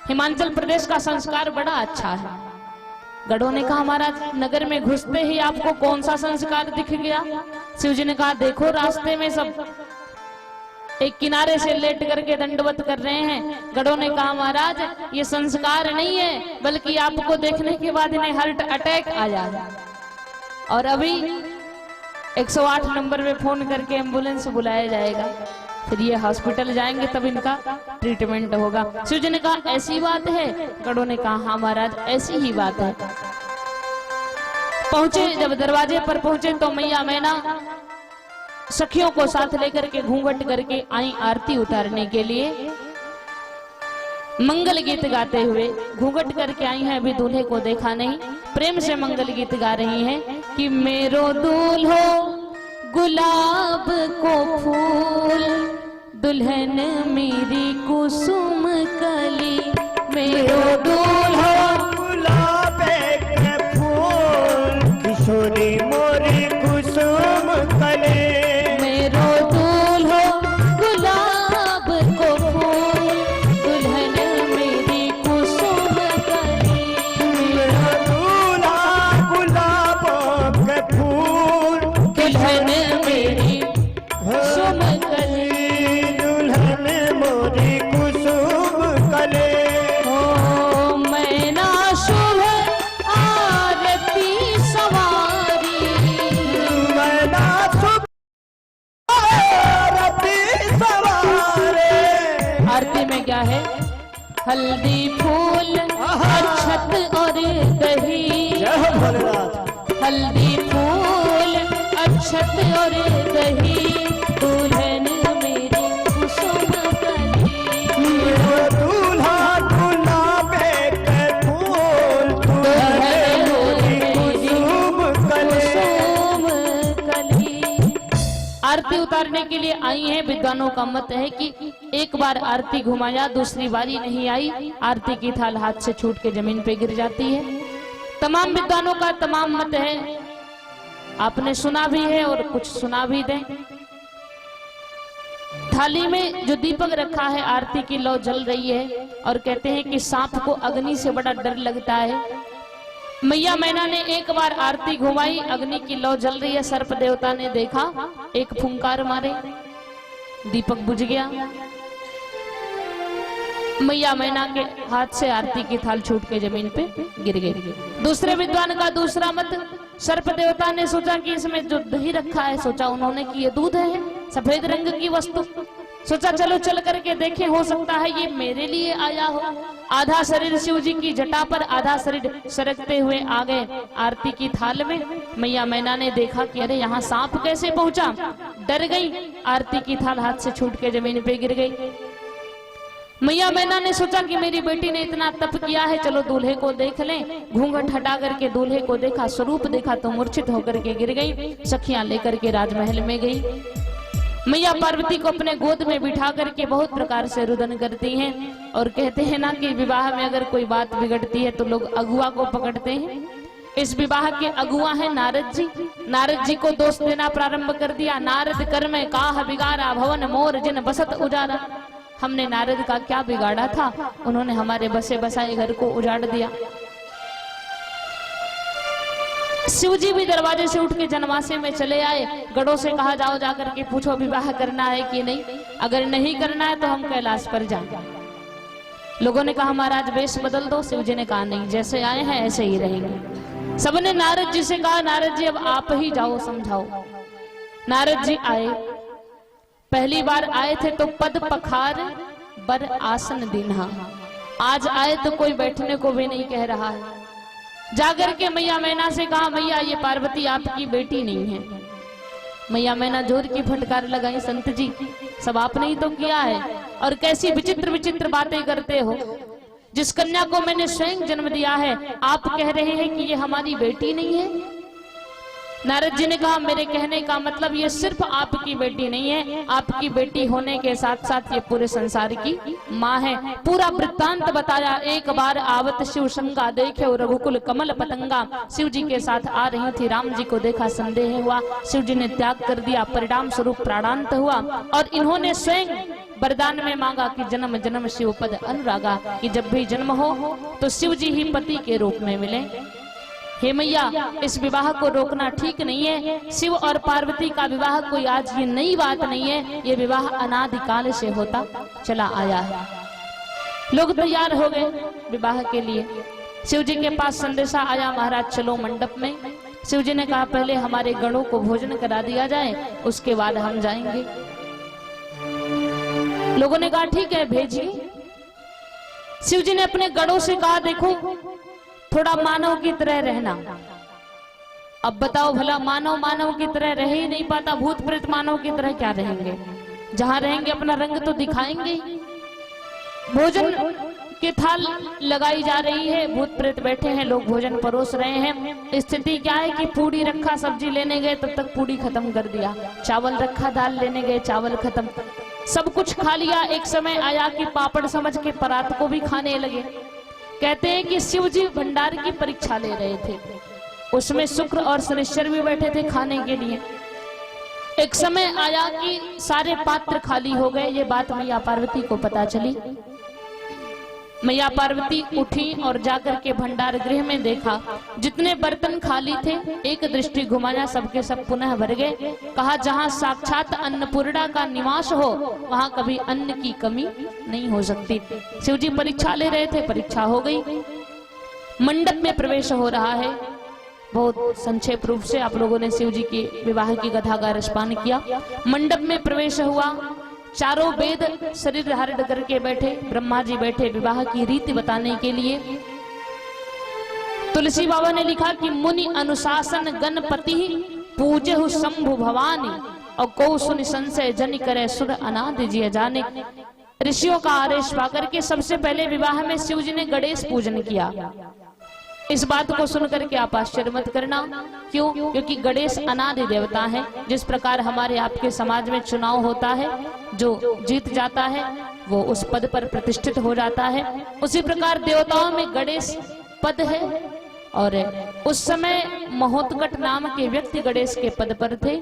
हिमाचल प्रदेश का संस्कार बड़ा अच्छा है। गढ़ों ने कहा महाराज नगर में घुसते ही आपको कौन सा संस्कार दिख गया? शिव जी ने कहा देखो रास्ते में सब एक किनारे से लेट करके दंडवत कर रहे हैं। गढ़ों ने कहा महाराज ये संस्कार नहीं है, बल्कि आपको देखने के बाद इन्हें हार्ट अटैक आ जाए और अभी 108 नंबर पे फोन करके एम्बुलेंस बुलाया जाएगा, फिर ये हॉस्पिटल जाएंगे तब इनका ट्रीटमेंट होगा। शिव जी ने कहा ऐसी बात है? गढ़ों ने कहा हाँ महाराज ऐसी ही बात है। पहुंचे, जब दरवाजे पर पहुंचे तो मैया मैना सखियों को साथ लेकर के घूंघट करके आई आरती उतारने के लिए। मंगल गीत गाते हुए घूंघट करके आई हैं, अभी दूल्हे को देखा नहीं। प्रेम से मंगल गीत गा रही हैं कि मेरो दूल्हो गुलाब को फूल, दुल्हन मेरी कुसुम कली। मेरो दूल्हो गुलाब के फूल, किशोरी मोरी कुसुम कली। मेरो दूल्हो गुलाब को फूल, दुल्हन मेरी कुसुम कली। मेरा दूल्हा गुलाब के फूल, दुल्हन मेरी कुसुम कली। दुल्हन मोरी कुसुम कली। ओ मैना शुभ आरती सवारी, मैना शुभ आरती सवारे। आरती में क्या है? हल्दी फूल अक्षत और दही, जय हो भोलेनाथ। हल्दी फूल अक्षत और दही, दुल्हन मेरी कुसुम कली। मेरा दूल्हा गुलाब के फूल, दुल्हन मोरी मेरी कुसुम कली। कुसुम कली। आरती उतारने के लिए आई हैं। विद्वानों का मत है कि एक बार आरती घुमाया, दूसरी बारी नहीं आई, आरती की थाल हाथ से छूट के जमीन पे गिर जाती है। तमाम विद्वानों का तमाम मत है, आपने सुना भी है और कुछ सुना भी दें। थाली में जो दीपक रखा है, आरती की लौ जल रही है और कहते हैं कि सांप को अग्नि से बड़ा डर लगता है। मैया मैना ने एक बार आरती घुमाई, अग्नि की लौ जल रही है, सर्प देवता ने देखा, एक फुंकार मारे, दीपक बुझ गया। मैया मैना के हाथ से आरती की थाल छूट के जमीन पे गिर गई। दूसरे विद्वान का दूसरा मत, सर्प देवता ने सोचा कि इसमें जो दही रखा है, सोचा उन्होंने कि ये दूध है, सफेद रंग की वस्तु, सोचा चलो चल करके देखें, हो सकता है ये मेरे लिए आया हो। आधा शरीर शिव जी की जटा पर, आधा शरीर सरकते हुए आ गए आरती की थाल में। मैया मैना ने देखा कि अरे यहाँ सांप कैसे पहुंचा, डर गई, आरती की थाल हाथ से छूट के जमीन पे गिर गई। मैया मैना ने सोचा कि मेरी बेटी ने इतना तप किया है, चलो दूल्हे को देख लें। घूंघट हटा करके दूल्हे को देखा, स्वरूप देखा तो मूर्छित होकर के गिर गई। सखियां लेकर के राजमहल में गई। मैया पार्वती को अपने गोद में बिठा करके बहुत प्रकार से रुदन करती हैं और कहते हैं ना कि विवाह में अगर कोई बात बिगड़ती है तो लोग अगुआ को पकड़ते हैं। इस विवाह के अगुआ हैं नारद जी। नारद जी को दोष देना प्रारंभ कर दिया। नारद कर में काह बिगाड़ा, भवन मोर जिन बसत उजाड़ा। हमने नारद का क्या बिगाड़ा था, उन्होंने हमारे बसे बसाए घर को उजाड़ दिया। शिव जी भी दरवाजे से उठ के जनवासे में चले आए। गढ़ों से कहा जाओ जाकर के पूछो विवाह करना है कि नहीं, अगर नहीं करना है तो हम कैलाश पर जाएंगे। लोगों ने कहा महाराज वेश बदल दो। शिव जी ने कहा नहीं, जैसे आए हैं ऐसे ही रहेंगे। सबने नारद जी से कहा, नारद जी अब आप ही जाओ समझाओ। नारद जी आए, पहली बार आए थे तो पद पखार बर आसन दीन्हा, आज आए तो कोई बैठने को भी नहीं कह रहा है। जाकर के मैया मैना से कहा, मैया ये पार्वती आपकी बेटी नहीं है। मैया मैना जोर की फटकार लगाई, संत जी सब आपने ही तो किया है, और कैसी विचित्र विचित्र बातें करते हो। जिस कन्या को मैंने स्वयं जन्म दिया है आप कह रहे हैं कि ये हमारी बेटी नहीं है। नारद जी ने कहा, मेरे कहने का मतलब ये सिर्फ आपकी बेटी नहीं है, आपकी बेटी होने के साथ साथ ये पूरे संसार की माँ है। पूरा वृत्तांत बताया। एक बार आवत शिव शंका, देखे रघुकुल कमल पतंगा। शिव जी के साथ आ रही थी, राम जी को देखा, संदेह हुआ, शिव जी ने त्याग कर दिया, परिणाम स्वरूप प्राणांत हुआ। और इन्होंने स्वयं वरदान में मांगा कि जन्म जन्म शिव पद अनुरागा, कि जब भी जन्म हो तो शिव जी ही पति के रूप में मिले। हे मैया, इस विवाह को रोकना ठीक नहीं है। शिव और पार्वती का विवाह कोई आज ये नई बात नहीं है, ये विवाह अनादिकाल से होता चला आया है। लोग तैयार हो गए विवाह के लिए। शिव जी के पास संदेशा आया, महाराज चलो मंडप में। शिव जी ने कहा, पहले हमारे गणों को भोजन करा दिया जाए, उसके बाद हम जाएंगे। लोगों ने कहा ठीक है भेजिए। शिव जी ने अपने गणों से कहा, देखो थोड़ा मानव की तरह रहना। अब बताओ भला, मानव मानव की तरह रह ही नहीं पाता, भूत प्रेत मानव की तरह क्या रहेंगे? जहां रहेंगे अपना रंग तो दिखाएंगे। भोजन की थाल लगाई जा रही है, भूत प्रेत बैठे हैं, लोग भोजन परोस रहे हैं। स्थिति क्या है कि पूड़ी रखा, सब्जी लेने गए तब तक पूड़ी खत्म कर दिया, चावल रखा, दाल लेने गए, चावल खत्म, सब कुछ खा लिया। एक समय आया कि पापड़ समझ के परात को भी खाने लगे। कहते हैं कि शिव जी भंडार की परीक्षा ले रहे थे, उसमें शुक्र और शनिश्चर भी बैठे थे खाने के लिए। एक समय आया कि सारे पात्र खाली हो गए। ये बात मैया पार्वती को पता चली। मैया पार्वती उठी और जाकर के भंडार गृह में देखा, जितने बर्तन खाली थे एक दृष्टि घुमाया, सबके सब पुनः भर गए। कहा, जहां साक्षात अन्नपूर्णा का निवास हो वहां कभी अन्न की कमी नहीं हो सकती। शिव जी परीक्षा ले रहे थे, परीक्षा हो गई। मंडप में प्रवेश हो रहा है। बहुत संक्षेप रूप से आप लोगों ने शिव जी के विवाह की कथा का रसपान किया। मंडप में प्रवेश हुआ, चारों वेद शरीर धारण करके बैठे, ब्रह्मा जी बैठे विवाह की रीति बताने के लिए। तुलसी बाबा ने लिखा कि मुनि अनुशासन गणपति पूजहु शंभु भवानी, और को सुनि संशय जन करे सुर अनादि जिय जाने। ऋषियों का आदेश पाकर के सबसे पहले विवाह में शिव जी ने गणेश पूजन किया। इस बात को सुनकर के आप आश्चर्य मत करना। क्यों? क्योंकि गणेश अनादि देवता है। जिस प्रकार हमारे आपके समाज में चुनाव होता है, जो जीत जाता है वो उस पद पर प्रतिष्ठित हो जाता है, उसी प्रकार देवताओं में गणेश पद है। और उस समय महोत्कट नाम के व्यक्ति गणेश के पद पर थे।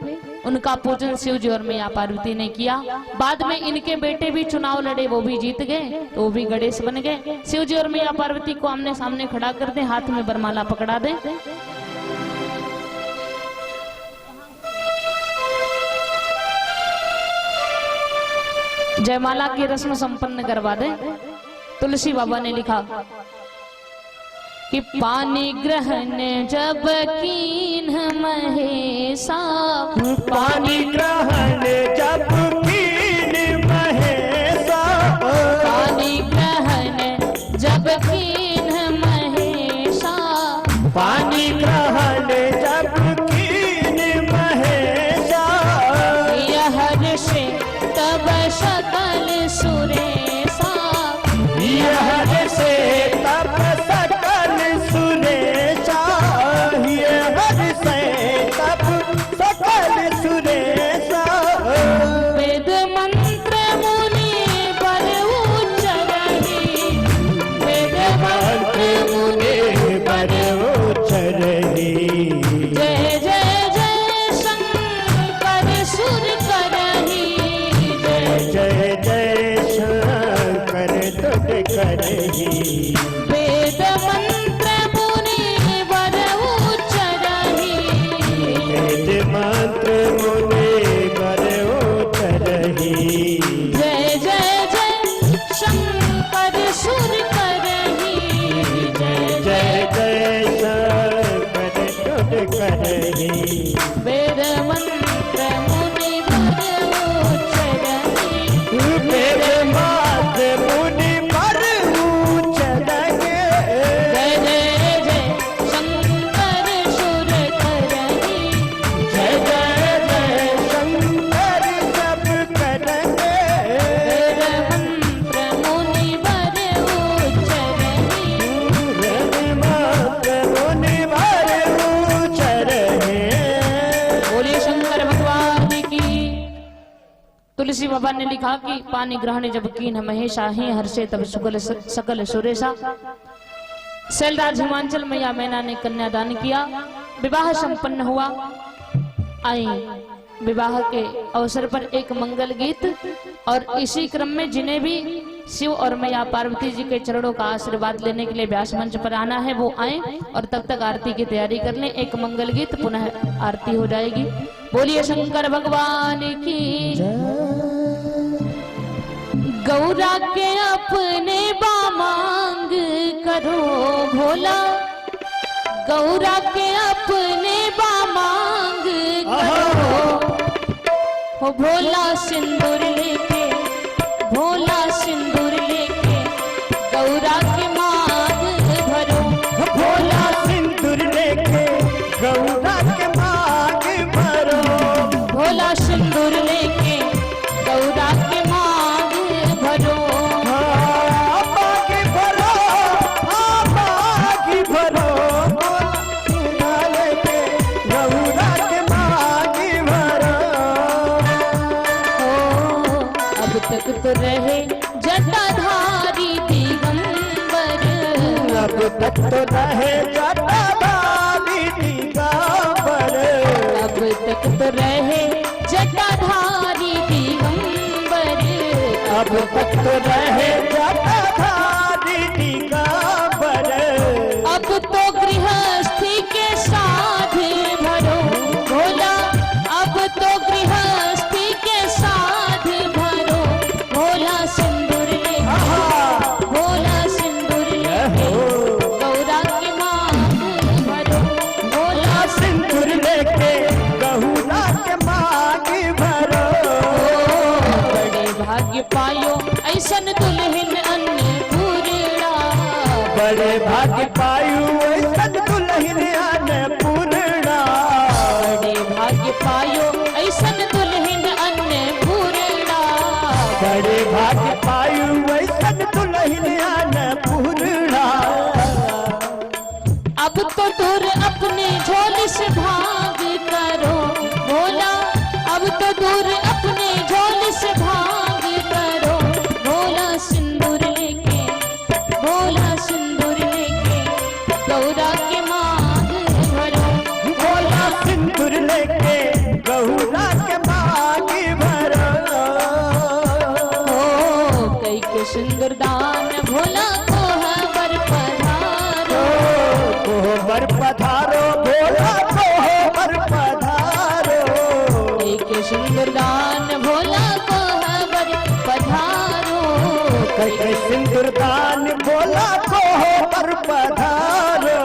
उनका पूजन शिव जी और मैया पार्वती ने किया। बाद में इनके बेटे भी चुनाव लड़े, वो भी जीत गए, तो वो भी गणेश बन गए। शिव जी और मैया पार्वती को आमने सामने खड़ा कर दें, हाथ में वरमाला पकड़ा दें। जयमाला की रस्म संपन्न करवा दें। तुलसी बाबा ने लिखा कि पानी ग्रहण जब कीन महेशा, पानी ग्रहण जब कीन महेशा, पानी ग्रहण जब कीन महेशा, पानी ग्रहण जब कीन महेशा, यह ऋषि तब सकल सुरेशा, यह से तब सकल सुरेशा, यह से तब सकल सुरेशा। वेद मंत्र मुनि पर उच्चरहि, वेद मंत्र मुनि पर उच्चरहि, जय जय जय शंकर सुर करहि, जय जय जय शंकर तुझ करहि। वेद मंत्र मुनि वर उच्चरहि, वेद मंत्र मुनि पर उच्चरहि, जय जय जय शंकर सुर करहि, जय जय जय शंकर तुलसी बाबा ने लिखा कि पानी ग्रहण जब कीन महेशा ही हर्षे तब सुगल सकल सुरेशा। शैलराज हिमांचल मैया मैना ने कन्यादान किया, विवाह संपन्न हुआ। आई विवाह के अवसर पर एक मंगल गीत, और इसी क्रम में जिन्हें भी शिव और मैया पार्वती जी के चरणों का आशीर्वाद लेने के लिए व्यास मंच पर आना है वो आए, और तब तक आरती की तैयारी कर लें। एक मंगल गीत पुनः आरती हो जाएगी। बोलिए शंकर भगवान की। गौरा के अपने बामांग करो भोला, गौरा के अपने बामांग करो, हो भोला सिंदूर लेके, भोला सिंदूर लेके गौरा के मांग भरो, भोला सिंदूर लेके गौरा के मांग भरो, भोला सिंदूर लेके गौरा के मांग भरो। मांग भरो, मांग भरो, भोला लेके गौरा के मांग भरो। हो अब तक तो रहे जटाधारी दिगंबर, अब तक तो रहे जटाधारी दिगंबर, अब तक तो रहे जटाधारी दिगंबर, अब तक तो रहे जटाधारी दिगंबर। अब तो गृहस्थी के साथ भरो भोला, अब तो गृहस्थी के साथ भरो, भोला सिंदूर लेके, भोला सिंदूर लेके गौरा के मांग भरो, भोला सिंदूर लेके गौरा के मांग भरो। बड़े भाग्य पायो ऐसन दुल्हन अन्नपूर्णा, बड़े भाग्य पायु ऐसन दुल्हन अन्नपूर्णा, बड़े भाग्य पायो ऐसन दुल्हन अन्नपूर्णा, बड़े भाग्य पायु ऐसन दुल्हन अन्नपूर्णा। अब तो दूर अपने झोली से भाग करो भोला, अब तो दूर अपने झोली से भाग करो, भोला सिंदूर लेके, भोला सिंदूर लेके गौरा के मांग भरो, भोला सिंदूर लेके गौरा के मांग भरो। हो कई के सिंदूर दान भोला को बर पधारो, कोहबर पधारो भोला कोहबर पधारो, एक सिंदूर दान भोला को बर पधारो, कई सिंदूर दान भोला कोहबर पधारो।